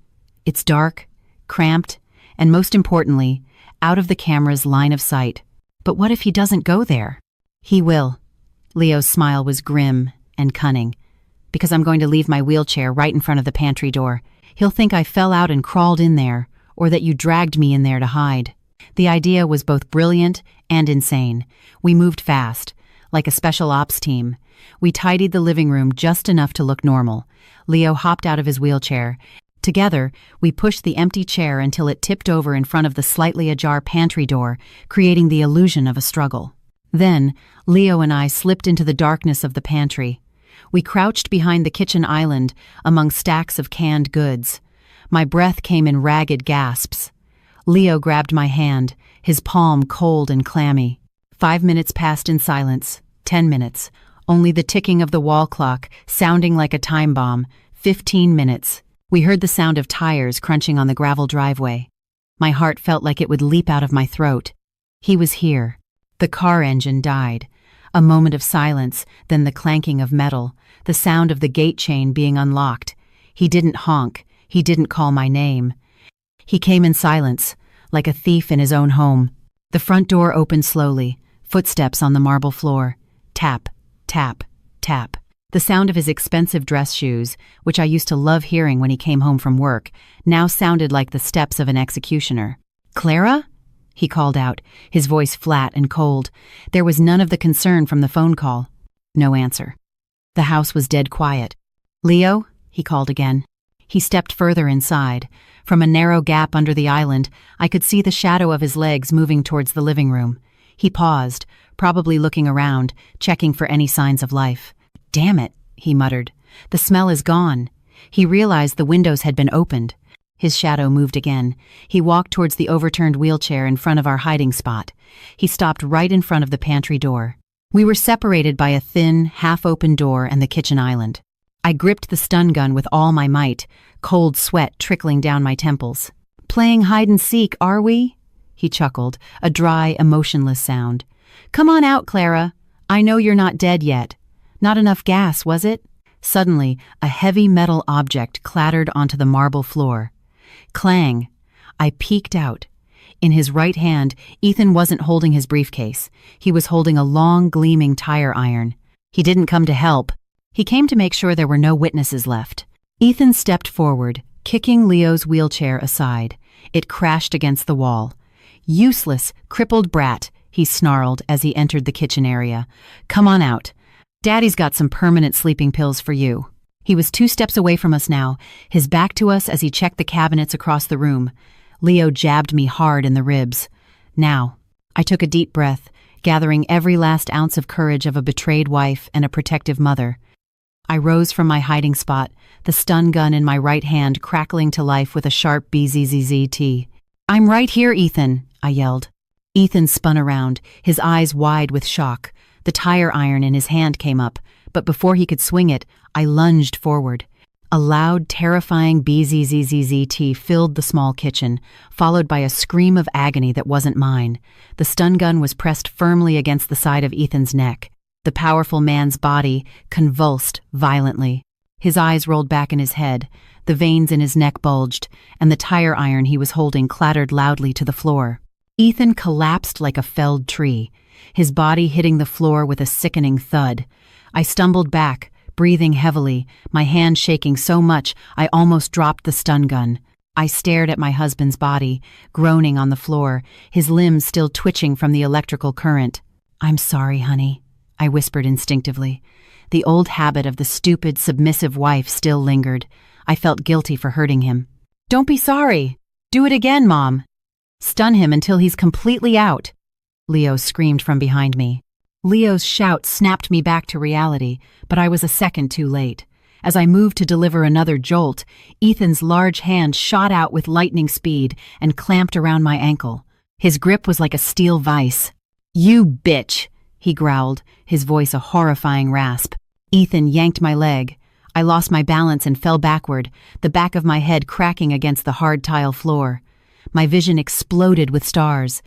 It's dark, cramped, and most importantly, out of the camera's line of sight. But what if he doesn't go there?" "He will." Leo's smile was grim and cunning. "Because I'm going to leave my wheelchair right in front of the pantry door. He'll think I fell out and crawled in there, or that you dragged me in there to hide." The idea was both brilliant and insane. We moved fast, like a special ops team. We tidied the living room just enough to look normal. Leo hopped out of his wheelchair. Together, we pushed the empty chair until it tipped over in front of the slightly ajar pantry door, creating the illusion of a struggle. Then, Leo and I slipped into the darkness of the pantry. We crouched behind the kitchen island among stacks of canned goods. My breath came in ragged gasps. Leo grabbed my hand, his palm cold and clammy. 5 minutes passed in silence. 10 minutes. Only the ticking of the wall clock, sounding like a time bomb. 15 minutes. We heard the sound of tires crunching on the gravel driveway. My heart felt like it would leap out of my throat. He was here. The car engine died. A moment of silence, then the clanking of metal, the sound of the gate chain being unlocked. He didn't honk. He didn't call my name. He came in silence, like a thief in his own home. The front door opened slowly, footsteps on the marble floor. Tap, tap, tap. The sound of his expensive dress shoes, which I used to love hearing when he came home from work, now sounded like the steps of an executioner. "Clara?" he called out, his voice flat and cold. There was none of the concern from the phone call. No answer. The house was dead quiet. "Leo?" he called again. He stepped further inside. From a narrow gap under the island, I could see the shadow of his legs moving towards the living room. He paused, probably looking around, checking for any signs of life. "Damn it," he muttered. "The smell is gone." He realized the windows had been opened. His shadow moved again. He walked towards the overturned wheelchair in front of our hiding spot. He stopped right in front of the pantry door. We were separated by a thin, half-open door and the kitchen island. I gripped the stun gun with all my might, cold sweat trickling down my temples. "Playing hide-and-seek, are we?" He chuckled, a dry, emotionless sound. "Come on out, Clara. I know you're not dead yet. Not enough gas, was it?" Suddenly, a heavy metal object clattered onto the marble floor. Clang! I peeked out. In his right hand, Ethan wasn't holding his briefcase. He was holding a long, gleaming tire iron. He didn't come to help. He came to make sure there were no witnesses left. Ethan stepped forward, kicking Leo's wheelchair aside. It crashed against the wall. "Useless, crippled brat," he snarled as he entered the kitchen area. "Come on out. Daddy's got some permanent sleeping pills for you." He was 2 steps away from us now, his back to us as he checked the cabinets across the room. Leo jabbed me hard in the ribs. "Now." I took a deep breath, gathering every last ounce of courage of a betrayed wife and a protective mother. I rose from my hiding spot, the stun gun in my right hand crackling to life with a sharp BZZZT. "I'm right here, Ethan," I yelled. Ethan spun around, his eyes wide with shock. The tire iron in his hand came up, but before he could swing it, I lunged forward. A loud, terrifying BZZZT filled the small kitchen, followed by a scream of agony that wasn't mine. The stun gun was pressed firmly against the side of Ethan's neck. The powerful man's body convulsed violently. His eyes rolled back in his head, the veins in his neck bulged, and the tire iron he was holding clattered loudly to the floor. Ethan collapsed like a felled tree, his body hitting the floor with a sickening thud. I stumbled back, breathing heavily, my hand shaking so much I almost dropped the stun gun. I stared at my husband's body, groaning on the floor, his limbs still twitching from the electrical current. "I'm sorry, honey," I whispered instinctively. The old habit of the stupid, submissive wife still lingered. I felt guilty for hurting him. "Don't be sorry. Do it again, Mom. Stun him until he's completely out," Leo screamed from behind me. Leo's shout snapped me back to reality, but I was a second too late. As I moved to deliver another jolt, Ethan's large hand shot out with lightning speed and clamped around my ankle. His grip was like a steel vise. "You bitch!" he growled, his voice a horrifying rasp. Ethan yanked my leg. I lost my balance and fell backward, the back of my head cracking against the hard tile floor. My vision exploded with stars.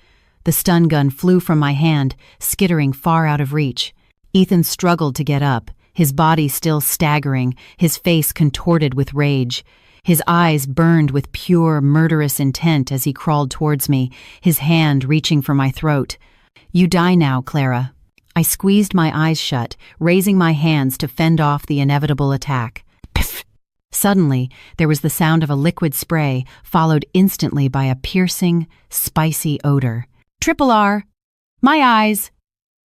The stun gun flew from my hand, skittering far out of reach. Ethan struggled to get up, his body still staggering, his face contorted with rage. His eyes burned with pure, murderous intent as he crawled towards me, his hand reaching for my throat. "You die now, Clara." I squeezed my eyes shut, raising my hands to fend off the inevitable attack. Pff! Suddenly, there was the sound of a liquid spray, followed instantly by a piercing, spicy odor. "Triple R! My eyes!"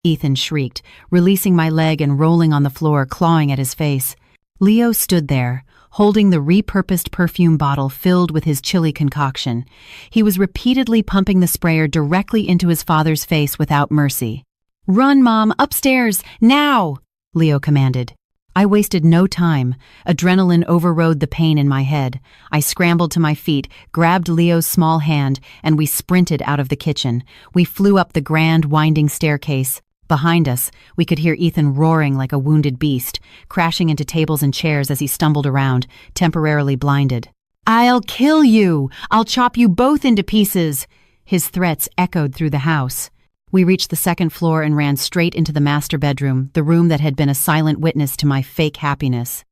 Ethan shrieked, releasing my leg and rolling on the floor, clawing at his face. Leo stood there, holding the repurposed perfume bottle filled with his chili concoction. He was repeatedly pumping the sprayer directly into his father's face without mercy. "Run, Mom, upstairs, now!" Leo commanded. I wasted no time. Adrenaline overrode the pain in my head. I scrambled to my feet, grabbed Leo's small hand, and we sprinted out of the kitchen. We flew up the grand, winding staircase. Behind us, we could hear Ethan roaring like a wounded beast, crashing into tables and chairs as he stumbled around, temporarily blinded. "I'll kill you! I'll chop you both into pieces!" His threats echoed through the house. We reached the second floor and ran straight into the master bedroom, the room that had been a silent witness to my fake happiness.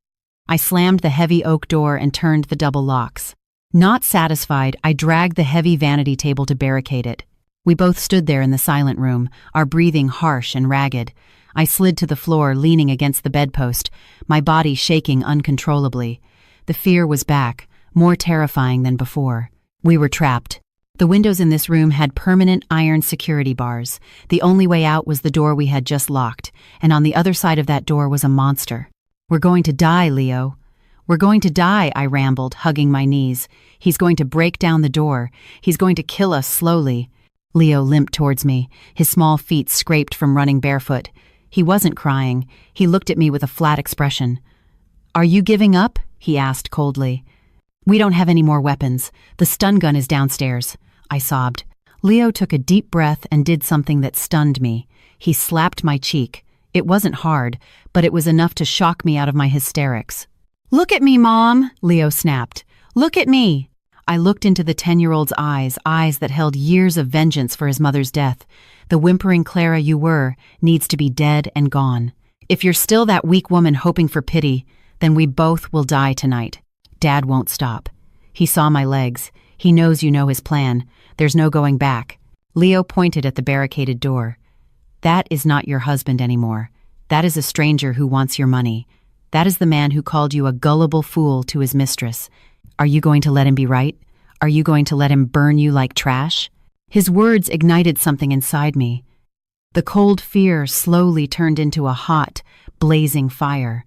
I slammed the heavy oak door and turned the double locks. Not satisfied, I dragged the heavy vanity table to barricade it. We both stood there in the silent room, our breathing harsh and ragged. I slid to the floor, leaning against the bedpost, my body shaking uncontrollably. The fear was back, more terrifying than before. We were trapped. The windows in this room had permanent iron security bars. The only way out was the door we had just locked, and on the other side of that door was a monster. "We're going to die, Leo. We're going to die," I rambled, hugging my knees. "He's going to break down the door. He's going to kill us slowly." Leo limped towards me, his small feet scraped from running barefoot. He wasn't crying. He looked at me with a flat expression. "Are you giving up?" he asked coldly. "We don't have any more weapons. The stun gun is downstairs," I sobbed. Leo took a deep breath and did something that stunned me. He slapped my cheek. It wasn't hard, but it was enough to shock me out of my hysterics. "Look at me, Mom," Leo snapped. "Look at me." I looked into the 10-year-old's eyes that held years of vengeance for his mother's death. "The whimpering Clara you were needs to be dead and gone. If you're still that weak woman hoping for pity, then we both will die tonight. Dad won't stop. He saw my legs. He knows you know his plan. There's no going back." Leo pointed at the barricaded door. "That is not your husband anymore. That is a stranger who wants your money. That is the man who called you a gullible fool to his mistress. Are you going to let him be right? Are you going to let him burn you like trash?" His words ignited something inside me. The cold fear slowly turned into a hot, blazing fire.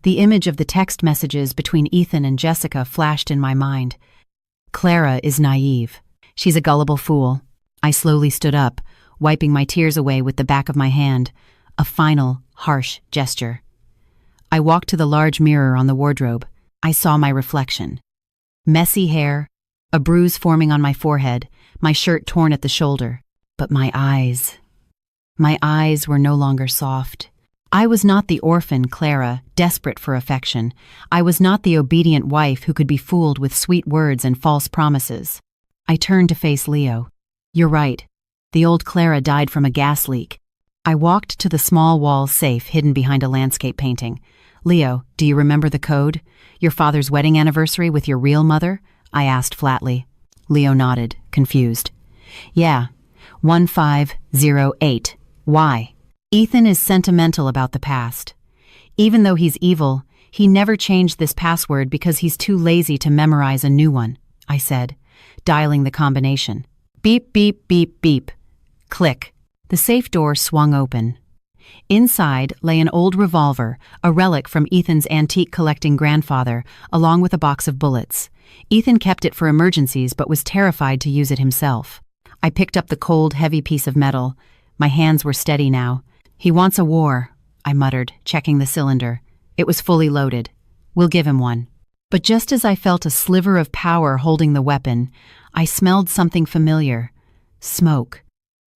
The image of the text messages between Ethan and Jessica flashed in my mind. Clara is naive. She's a gullible fool. I slowly stood up, wiping my tears away with the back of my hand, a final, harsh gesture. I walked to the large mirror on the wardrobe. I saw my reflection. Messy hair, a bruise forming on my forehead, my shirt torn at the shoulder. But my eyes were no longer soft. I was not the orphan Clara, desperate for affection. I was not the obedient wife who could be fooled with sweet words and false promises. I turned to face Leo. "You're right. The old Clara died from a gas leak." I walked to the small wall safe hidden behind a landscape painting. "Leo, do you remember the code? Your father's wedding anniversary with your real mother?" I asked flatly. Leo nodded, confused. "Yeah, 1508. Why?" "Ethan is sentimental about the past. Even though he's evil, he never changed this password because he's too lazy to memorize a new one," I said, dialing the combination. Beep, beep, beep, beep. Click. The safe door swung open. Inside lay an old revolver, a relic from Ethan's antique-collecting grandfather, along with a box of bullets. Ethan kept it for emergencies but was terrified to use it himself. I picked up the cold, heavy piece of metal. My hands were steady now. "He wants a war," I muttered, checking the cylinder. It was fully loaded. We'll give him one." But just as I felt a sliver of power holding the weapon, I smelled something familiar. Smoke.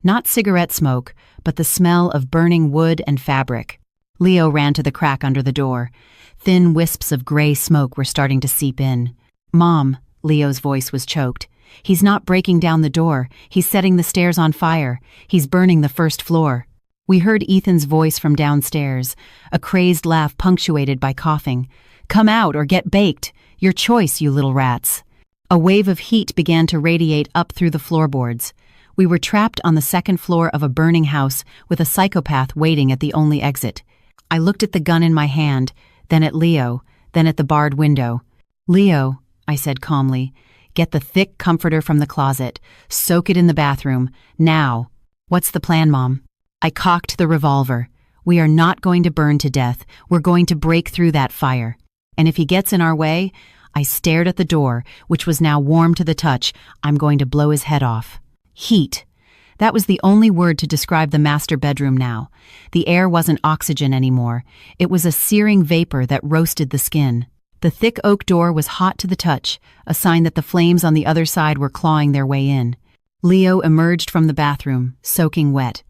Not cigarette smoke, but the smell of burning wood and fabric. Leo ran to the crack under the door. Thin wisps of gray smoke were starting to seep in. "Mom," Leo's voice was choked. "He's not breaking down the door. He's setting the stairs on fire. He's burning the first floor." We heard Ethan's voice from downstairs, a crazed laugh punctuated by coughing. "Come out or get baked. Your choice, you little rats." A wave of heat began to radiate up through the floorboards. We were trapped on the second floor of a burning house with a psychopath waiting at the only exit. I looked at the gun in my hand, then at Leo, then at the barred window. "Leo," I said calmly, "get the thick comforter from the closet. Soak it in the bathroom. Now." "What's the plan, Mom?" I cocked the revolver. "We are not going to burn to death. We're going to break through that fire. And if he gets in our way," I stared at the door, which was now warm to the touch, "I'm going to blow his head off." Heat. That was the only word to describe the master bedroom now. The air wasn't oxygen anymore. It was a searing vapor that roasted the skin. The thick oak door was hot to the touch, a sign that the flames on the other side were clawing their way in. Leo emerged from the bathroom, soaking wet.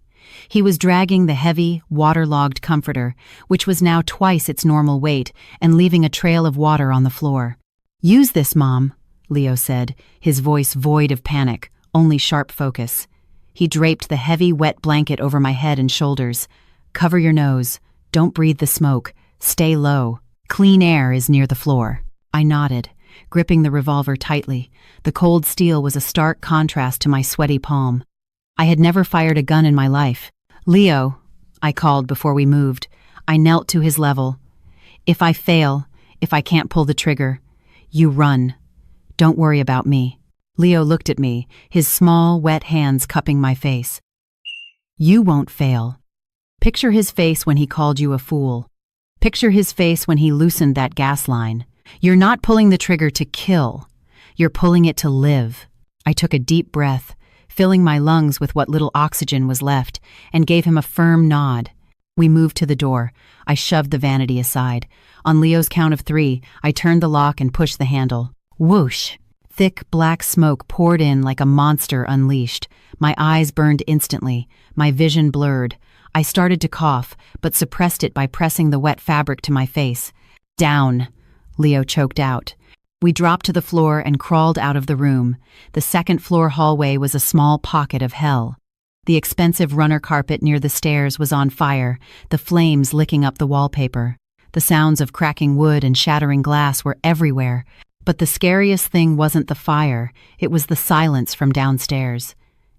He was dragging the heavy, waterlogged comforter, which was now twice its normal weight, and leaving a trail of water on the floor. "Use this, Mom," Leo said, his voice void of panic, only sharp focus. He draped the heavy, wet blanket over my head and shoulders. "Cover your nose. Don't breathe the smoke. Stay low. Clean air is near the floor." I nodded, gripping the revolver tightly. The cold steel was a stark contrast to my sweaty palm. I had never fired a gun in my life. "Leo," I called before we moved. I knelt to his level. "If I fail, if I can't pull the trigger, you run. Don't worry about me." Leo looked at me, his small, wet hands cupping my face. "You won't fail." Picture his face when he called you a fool. Picture his face when he loosened that gas line. You're not pulling the trigger to kill. You're pulling it to live. I took a deep breath, filling my lungs with what little oxygen was left, and gave him a firm nod. We moved to the door. I shoved the vanity aside. On Leo's count of 3, I turned the lock and pushed the handle. Whoosh! Thick black smoke poured in like a monster unleashed. My eyes burned instantly, my vision blurred. I started to cough, but suppressed it by pressing the wet fabric to my face. "Down," Leo choked out. We dropped to the floor and crawled out of the room. The second-floor hallway was a small pocket of hell. The expensive runner carpet near the stairs was on fire, the flames licking up the wallpaper. The sounds of cracking wood and shattering glass were everywhere. But the scariest thing wasn't the fire, it was the silence from downstairs.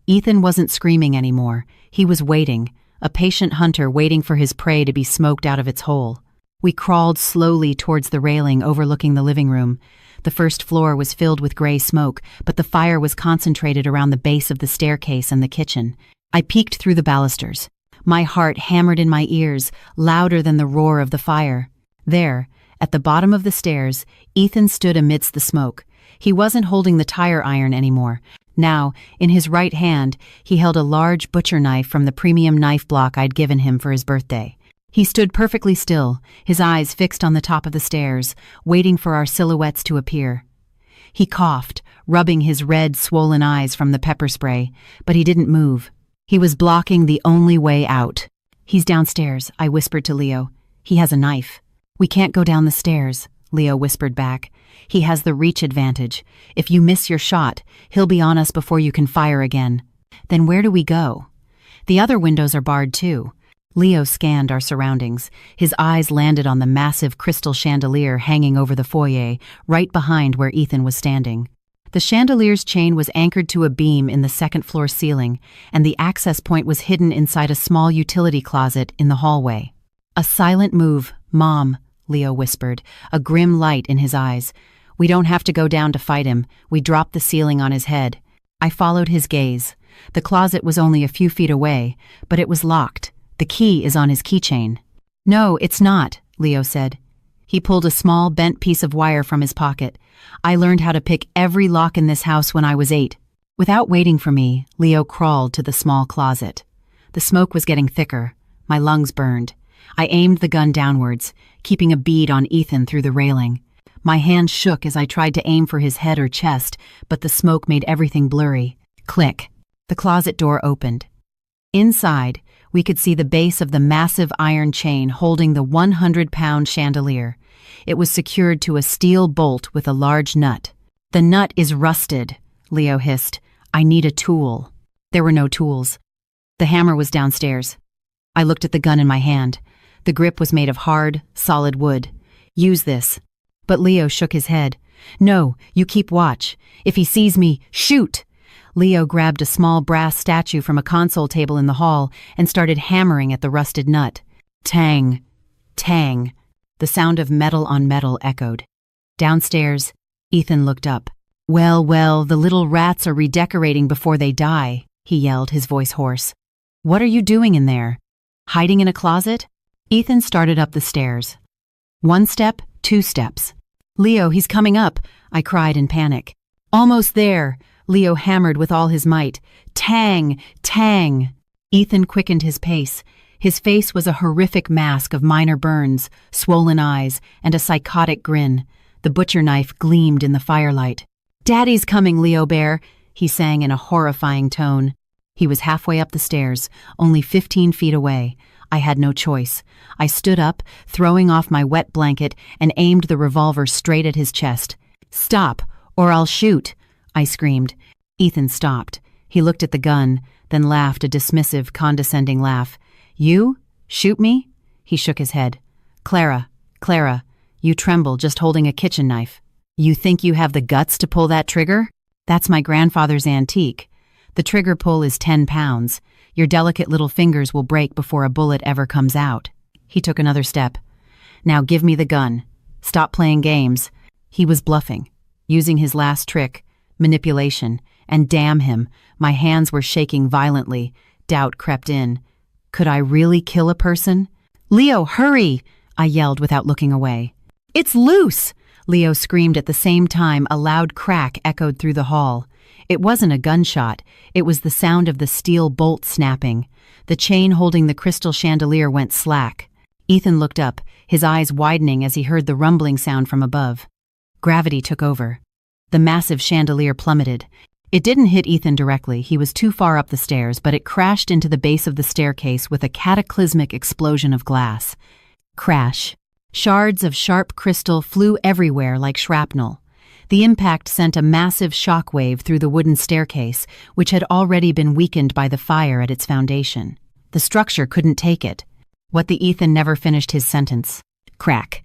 Ethan wasn't screaming anymore. He was waiting, a patient hunter waiting for his prey to be smoked out of its hole. We crawled slowly towards the railing overlooking the living room. The first floor was filled with gray smoke, but the fire was concentrated around the base of the staircase and the kitchen. I peeked through the balusters. My heart hammered in my ears, louder than the roar of the fire. There, at the bottom of the stairs, Ethan stood amidst the smoke. He wasn't holding the tire iron anymore. Now, in his right hand, he held a large butcher knife from the premium knife block I'd given him for his birthday. He stood perfectly still, his eyes fixed on the top of the stairs, waiting for our silhouettes to appear. He coughed, rubbing his red, swollen eyes from the pepper spray, but he didn't move. He was blocking the only way out. "He's downstairs," I whispered to Leo. "He has a knife." "We can't go down the stairs," Leo whispered back. "He has the reach advantage. If you miss your shot, he'll be on us before you can fire again." "Then where do we go?" "The other windows are barred too." Leo scanned our surroundings. His eyes landed on the massive crystal chandelier hanging over the foyer, right behind where Ethan was standing. The chandelier's chain was anchored to a beam in the second-floor ceiling, and the access point was hidden inside a small utility closet in the hallway. "A silent move, Mom," Leo whispered, a grim light in his eyes. "We don't have to go down to fight him. We drop the ceiling on his head." I followed his gaze. The closet was only a few feet away, but it was locked. "The key is on his keychain." "No, it's not," Leo said. He pulled a small, bent piece of wire from his pocket. "I learned how to pick every lock in this house when I was 8. Without waiting for me, Leo crawled to the small closet. The smoke was getting thicker. My lungs burned. I aimed the gun downwards, keeping a bead on Ethan through the railing. My hand shook as I tried to aim for his head or chest, but the smoke made everything blurry. Click. The closet door opened. Inside, we could see the base of the massive iron chain holding the 100-pound chandelier. It was secured to a steel bolt with a large nut. "The nut is rusted," Leo hissed. "I need a tool." There were no tools. The hammer was downstairs. I looked at the gun in my hand. The grip was made of hard, solid wood. "Use this." But Leo shook his head. "No, you keep watch. If he sees me, shoot!" Leo grabbed a small brass statue from a console table in the hall and started hammering at the rusted nut. Tang! Tang! The sound of metal on metal echoed. Downstairs, Ethan looked up. Well, well, the little rats are redecorating before they die," he yelled, his voice hoarse. "What are you doing in there? Hiding in a closet?" Ethan started up the stairs. 1 step, 2 steps. "Leo, he's coming up," I cried in panic. "Almost there," Leo hammered with all his might. "Tang! Tang!" Ethan quickened his pace. His face was a horrific mask of minor burns, swollen eyes, and a psychotic grin. The butcher knife gleamed in the firelight. "Daddy's coming, Leo Bear," he sang in a horrifying tone. He was halfway up the stairs, only 15 feet away. I had no choice. I stood up, throwing off my wet blanket, and aimed the revolver straight at his chest. "Stop, or I'll shoot," I screamed. Ethan stopped. He looked at the gun, then laughed a dismissive, condescending laugh. "You? Shoot me?" He shook his head. Clara, you tremble just holding a kitchen knife. You think you have the guts to pull that trigger? That's my grandfather's antique. The trigger pull is 10 pounds. Your delicate little fingers will break before a bullet ever comes out." He took another step. "Now give me the gun. Stop playing games." He was bluffing, using his last trick, manipulation, and damn him, my hands were shaking violently. Doubt crept in. Could I really kill a person? "Leo, hurry!" I yelled without looking away. "It's loose!" Leo screamed at the same time. A loud crack echoed through the hall. It wasn't a gunshot. It was the sound of the steel bolt snapping. The chain holding the crystal chandelier went slack. Ethan looked up, his eyes widening as he heard the rumbling sound from above. Gravity took over. The massive chandelier plummeted. It didn't hit Ethan directly. He was too far up the stairs, but it crashed into the base of the staircase with a cataclysmic explosion of glass. Crash. Shards of sharp crystal flew everywhere like shrapnel. The impact sent a massive shock wave through the wooden staircase, which had already been weakened by the fire at its foundation. The structure couldn't take it. What the Ethan never finished his sentence. Crack.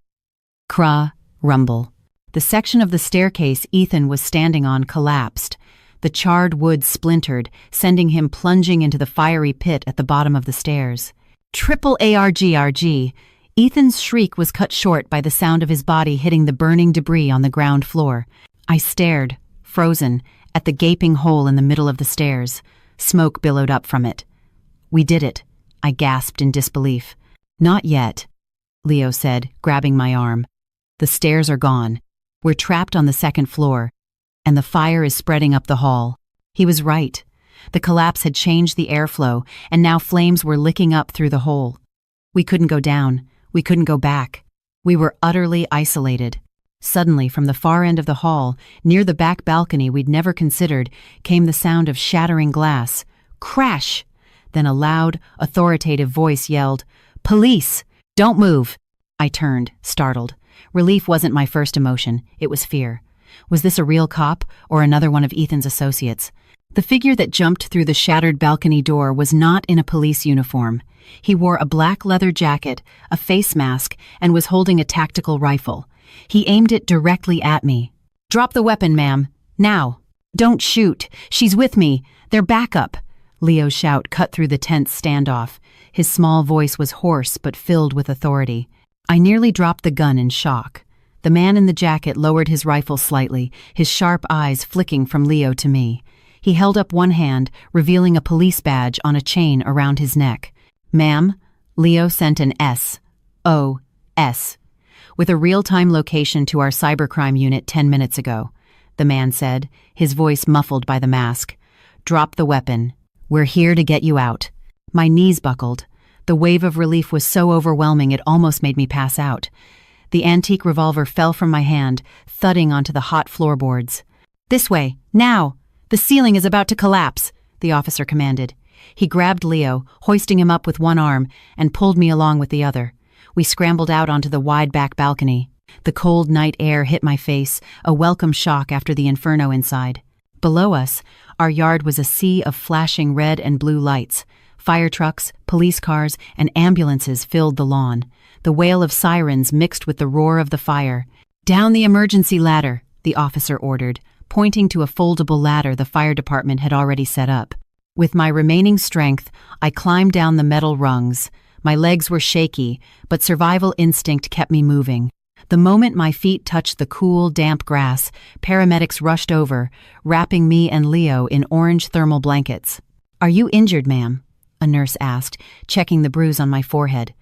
Craw. Rumble. The section of the staircase Ethan was standing on collapsed. The charred wood splintered, sending him plunging into the fiery pit at the bottom of the stairs. Triple ARGRG. Ethan's shriek was cut short by the sound of his body hitting the burning debris on the ground floor. I stared, frozen, at the gaping hole in the middle of the stairs. Smoke billowed up from it. "We did it," I gasped in disbelief. "Not yet," Leo said, grabbing my arm. "The stairs are gone. We're trapped on the 2nd floor, and the fire is spreading up the hall." He was right. The collapse had changed the airflow, and now flames were licking up through the hole. We couldn't go down. We couldn't go back. We were utterly isolated. Suddenly, from the far end of the hall, near the back balcony we'd never considered, came the sound of shattering glass. Crash! Then a loud, authoritative voice yelled, "Police! Don't move!" I turned, startled. Relief wasn't my first emotion. It was fear. Was this a real cop or another one of Ethan's associates? The figure that jumped through the shattered balcony door was not in a police uniform. He wore a black leather jacket, a face mask, and was holding a tactical rifle. He aimed it directly at me. "Drop the weapon, ma'am. Now." "Don't shoot. She's with me. They're backup." Leo's shout cut through the tense standoff. His small voice was hoarse but filled with authority. I nearly dropped the gun in shock. The man in the jacket lowered his rifle slightly, his sharp eyes flicking from Leo to me. He held up one hand, revealing a police badge on a chain around his neck. "Ma'am, Leo sent an SOS with a real-time location to our cybercrime unit 10 minutes ago," the man said, his voice muffled by the mask. "Drop the weapon. We're here to get you out." My knees buckled. The wave of relief was so overwhelming it almost made me pass out. The antique revolver fell from my hand, thudding onto the hot floorboards. "This way, now! The ceiling is about to collapse," the officer commanded. He grabbed Leo, hoisting him up with one arm, and pulled me along with the other. We scrambled out onto the wide back balcony. The cold night air hit my face, a welcome shock after the inferno inside. Below us, our yard was a sea of flashing red and blue lights. Fire trucks, police cars, and ambulances filled the lawn. The wail of sirens mixed with the roar of the fire. "Down the emergency ladder," the officer ordered, pointing to a foldable ladder the fire department had already set up. With my remaining strength, I climbed down the metal rungs. My legs were shaky, but survival instinct kept me moving. The moment my feet touched the cool, damp grass, paramedics rushed over, wrapping me and Leo in orange thermal blankets. "Are you injured, ma'am?" a nurse asked, checking the bruise on my forehead.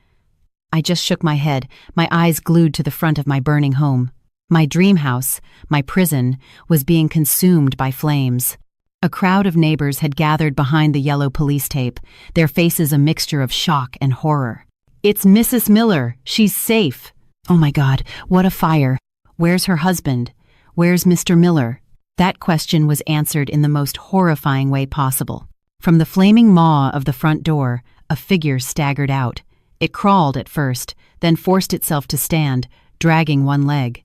I just shook my head, my eyes glued to the front of my burning home. My dream house, my prison, was being consumed by flames. A crowd of neighbors had gathered behind the yellow police tape, their faces a mixture of shock and horror. "It's Mrs. Miller. She's safe." "Oh my God, what a fire. Where's her husband? Where's Mr. Miller?" That question was answered in the most horrifying way possible. From the flaming maw of the front door, a figure staggered out. It crawled at first, then forced itself to stand, dragging one leg.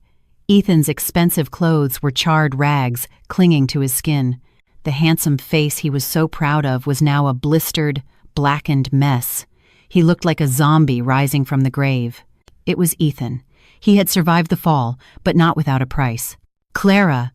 Ethan's expensive clothes were charred rags, clinging to his skin. The handsome face he was so proud of was now a blistered, blackened mess. He looked like a zombie rising from the grave. It was Ethan. He had survived the fall, but not without a price. "Clara!"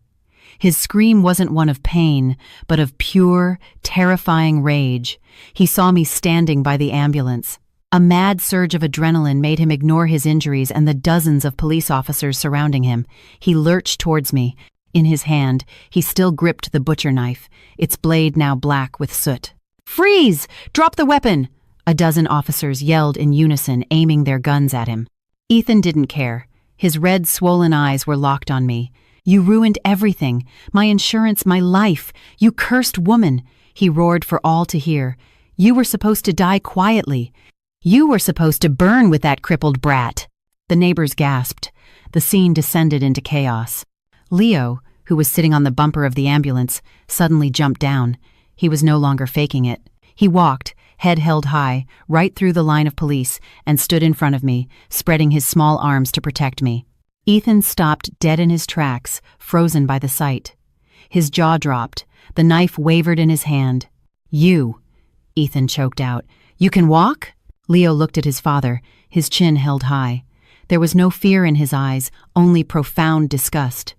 His scream wasn't one of pain, but of pure, terrifying rage. He saw me standing by the ambulance. A mad surge of adrenaline made him ignore his injuries and the dozens of police officers surrounding him. He lurched towards me. In his hand, he still gripped the butcher knife, its blade now black with soot. "Freeze! Drop the weapon!" A dozen officers yelled in unison, aiming their guns at him. Ethan didn't care. His red, swollen eyes were locked on me. "You ruined everything. My insurance, my life. You cursed woman," he roared for all to hear. "You were supposed to die quietly. You were supposed to burn with that crippled brat." The neighbors gasped. The scene descended into chaos. Leo, who was sitting on the bumper of the ambulance, suddenly jumped down. He was no longer faking it. He walked, head held high, right through the line of police and stood in front of me, spreading his small arms to protect me. Ethan stopped dead in his tracks, frozen by the sight. His jaw dropped. The knife wavered in his hand. "You," Ethan choked out. "You can walk?" Leo looked at his father, his chin held high. There was no fear in his eyes, only profound disgust.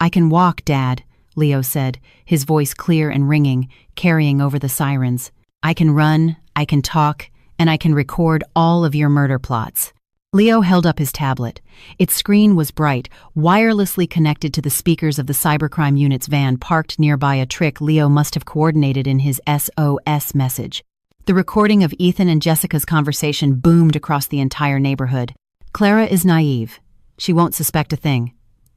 "I can walk, Dad," Leo said, his voice clear and ringing, carrying over the sirens. "I can run, I can talk, and I can record all of your murder plots." Leo held up his tablet. Its screen was bright, wirelessly connected to the speakers of the cybercrime unit's van parked nearby, a trick Leo must have coordinated in his SOS message. The recording of Ethan and Jessica's conversation boomed across the entire neighborhood. "Clara is naive. She won't suspect a thing,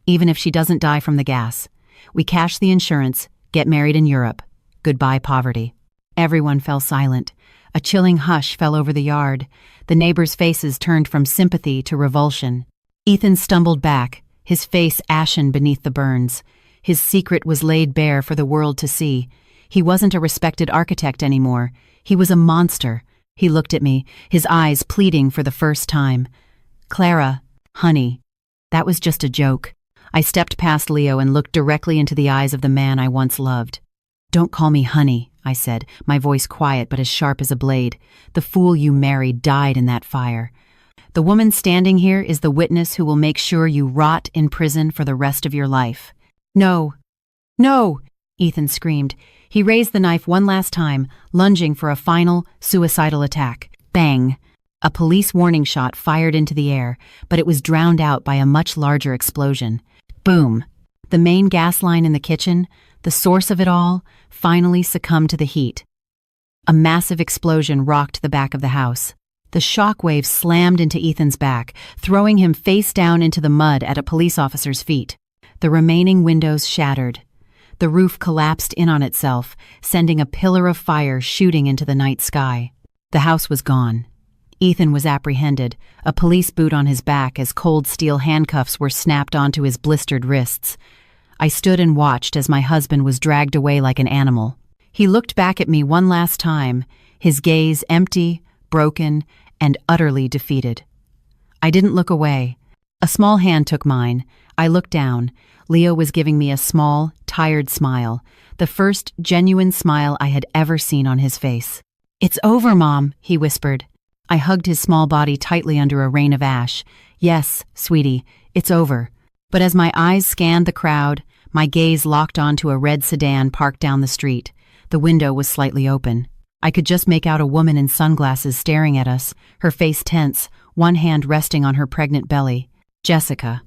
even if she doesn't die from the gas. We cash the insurance, get married in Europe. Goodbye, poverty." Everyone fell silent. A chilling hush fell over the yard. The neighbors' faces turned from sympathy to revulsion. Ethan stumbled back, his face ashen beneath the burns. His secret was laid bare for the world to see. He wasn't a respected architect anymore. He was a monster. He looked at me, his eyes pleading for the first time. "Clara, honey, that was just a joke." I stepped past Leo and looked directly into the eyes of the man I once loved. "Don't call me honey," I said, my voice quiet but as sharp as a blade. "The fool you married died in that fire. The woman standing here is the witness who will make sure you rot in prison for the rest of your life." "No, no," Ethan screamed. He raised the knife one last time, lunging for a final, suicidal attack. Bang! A police warning shot fired into the air, but it was drowned out by a much larger explosion. Boom! The main gas line in the kitchen, the source of it all, finally succumbed to the heat. A massive explosion rocked the back of the house. The shockwave slammed into Ethan's back, throwing him face down into the mud at a police officer's feet. The remaining windows shattered. The roof collapsed in on itself, sending a pillar of fire shooting into the night sky. The house was gone. Ethan was apprehended, a police boot on his back as cold steel handcuffs were snapped onto his blistered wrists. I stood and watched as my husband was dragged away like an animal. He looked back at me one last time, his gaze empty, broken, and utterly defeated. I didn't look away. A small hand took mine. I looked down. Leo was giving me a small, tired smile, the first genuine smile I had ever seen on his face. "It's over, Mom," he whispered. I hugged his small body tightly under a rain of ash. "Yes, sweetie, it's over." But as my eyes scanned the crowd, my gaze locked onto a red sedan parked down the street. The window was slightly open. I could just make out a woman in sunglasses staring at us, her face tense, one hand resting on her pregnant belly. Jessica.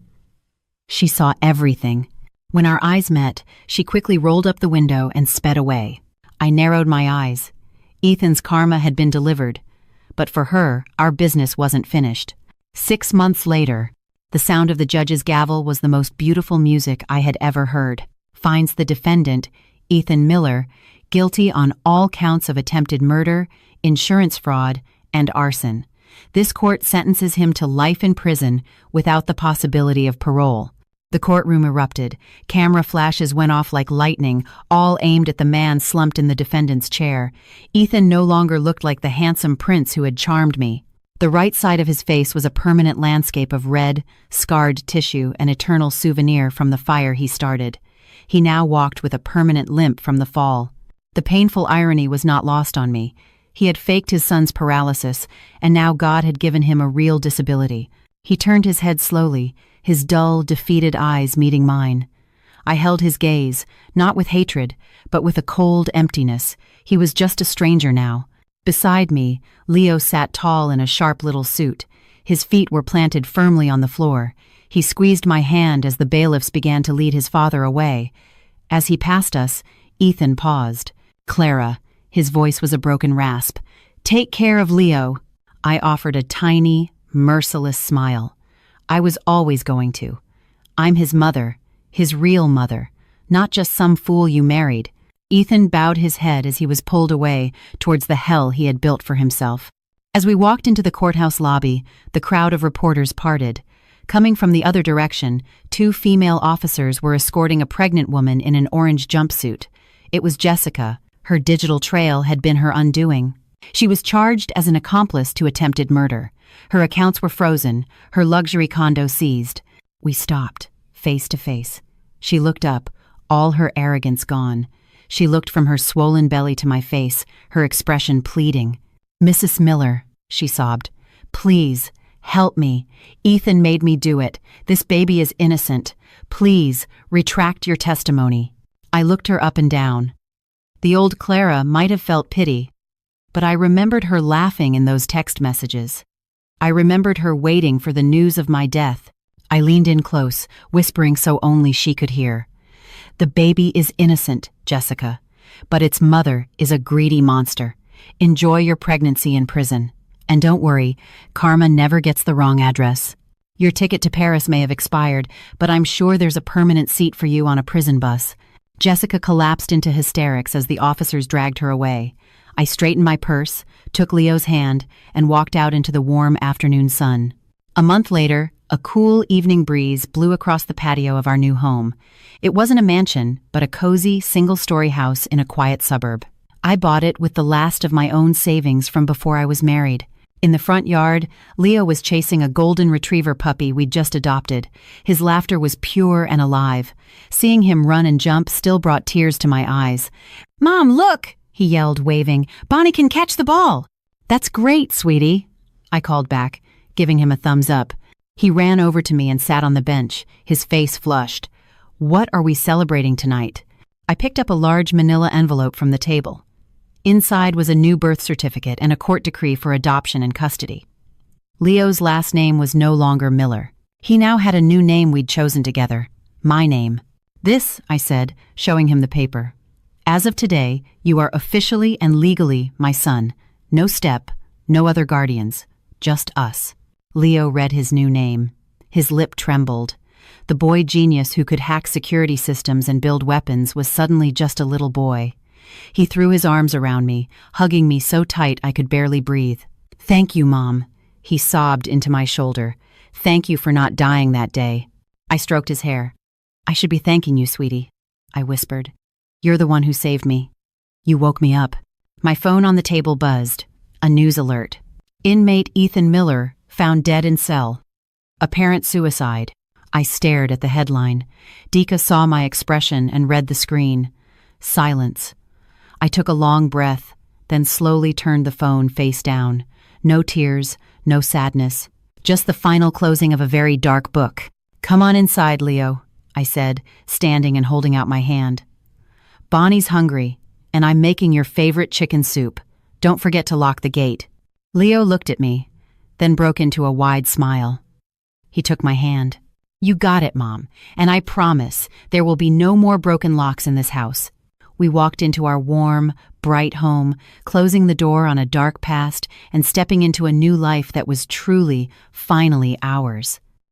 She saw everything. When our eyes met, she quickly rolled up the window and sped away. I narrowed my eyes. Ethan's karma had been delivered. But for her, our business wasn't finished. 6 months later, the sound of the judge's gavel was the most beautiful music I had ever heard. Finds the defendant, Ethan Miller, guilty on all counts of attempted murder, insurance fraud, and arson. This court sentences him to life in prison without the possibility of parole. The courtroom erupted. Camera flashes went off like lightning, all aimed at the man slumped in the defendant's chair. Ethan no longer looked like the handsome prince who had charmed me. The right side of his face was a permanent landscape of red, scarred tissue, an eternal souvenir from the fire he started. He now walked with a permanent limp from the fall. The painful irony was not lost on me. He had faked his son's paralysis, and now God had given him a real disability. He turned his head slowly, his dull, defeated eyes meeting mine. I held his gaze, not with hatred, but with a cold emptiness. He was just a stranger now. Beside me, Leo sat tall in a sharp little suit. His feet were planted firmly on the floor. He squeezed my hand as the bailiffs began to lead his father away. As he passed us, Ethan paused. "Clara," his voice was a broken rasp. "Take care of Leo." I offered a tiny, merciless smile. I was always going to. I'm his mother, his real mother, not just some fool you married. Ethan bowed his head as he was pulled away towards the hell he had built for himself. As we walked into the courthouse lobby, the crowd of reporters parted. Coming from the other direction, 2 female officers were escorting a pregnant woman in an orange jumpsuit. It was Jessica. Her digital trail had been her undoing. She was charged as an accomplice to attempted murder. Her accounts were frozen, her luxury condo seized. We stopped, face to face. She looked up, all her arrogance gone. She looked from her swollen belly to my face, her expression pleading. "Mrs. Miller," she sobbed, "please, help me. Ethan made me do it. This baby is innocent. Please, retract your testimony." I looked her up and down. The old Clara might have felt pity, but I remembered her laughing in those text messages. I remembered her waiting for the news of my death. I leaned in close, whispering so only she could hear. "The baby is innocent, Jessica, but its mother is a greedy monster. Enjoy your pregnancy in prison. And don't worry, karma never gets the wrong address. Your ticket to Paris may have expired, but I'm sure there's a permanent seat for you on a prison bus." Jessica collapsed into hysterics as the officers dragged her away. I straightened my purse, took Leo's hand, and walked out into the warm afternoon sun. A month later, a cool evening breeze blew across the patio of our new home. It wasn't a mansion, but a cozy, single-story house in a quiet suburb. I bought it with the last of my own savings from before I was married. In the front yard, Leo was chasing a golden retriever puppy we'd just adopted. His laughter was pure and alive. Seeing him run and jump still brought tears to my eyes. "Mom, look!" he yelled, waving. "Bonnie can catch the ball." "That's great, sweetie," I called back, giving him a thumbs up. He ran over to me and sat on the bench, his face flushed. "What are we celebrating tonight?" I picked up a large manila envelope from the table. Inside was a new birth certificate and a court decree for adoption and custody. Leo's last name was no longer Miller. He now had a new name we'd chosen together, my name. "This," I said, showing him the paper. "As of today, you are officially and legally my son. No step, no other guardians, just us." Leo read his new name. His lip trembled. The boy genius who could hack security systems and build weapons was suddenly just a little boy. He threw his arms around me, hugging me so tight I could barely breathe. Thank you, Mom. He sobbed into my shoulder. Thank you for not dying that day. I stroked his hair. I should be thanking you, sweetie, I whispered. You're the one who saved me. You woke me up. My phone on the table buzzed. A news alert. Inmate Ethan Miller found dead in cell. Apparent suicide. I stared at the headline. Dika saw my expression and read the screen. Silence. I took a long breath, then slowly turned the phone face down. No tears, no sadness. Just the final closing of a very dark book. Come on inside, Leo, I said, standing and holding out my hand. Bonnie's hungry, and I'm making your favorite chicken soup. Don't forget to lock the gate. Leo looked at me, then broke into a wide smile. He took my hand. You got it, Mom, and I promise there will be no more broken locks in this house. We walked into our warm, bright home, closing the door on a dark past and stepping into a new life that was truly, finally ours.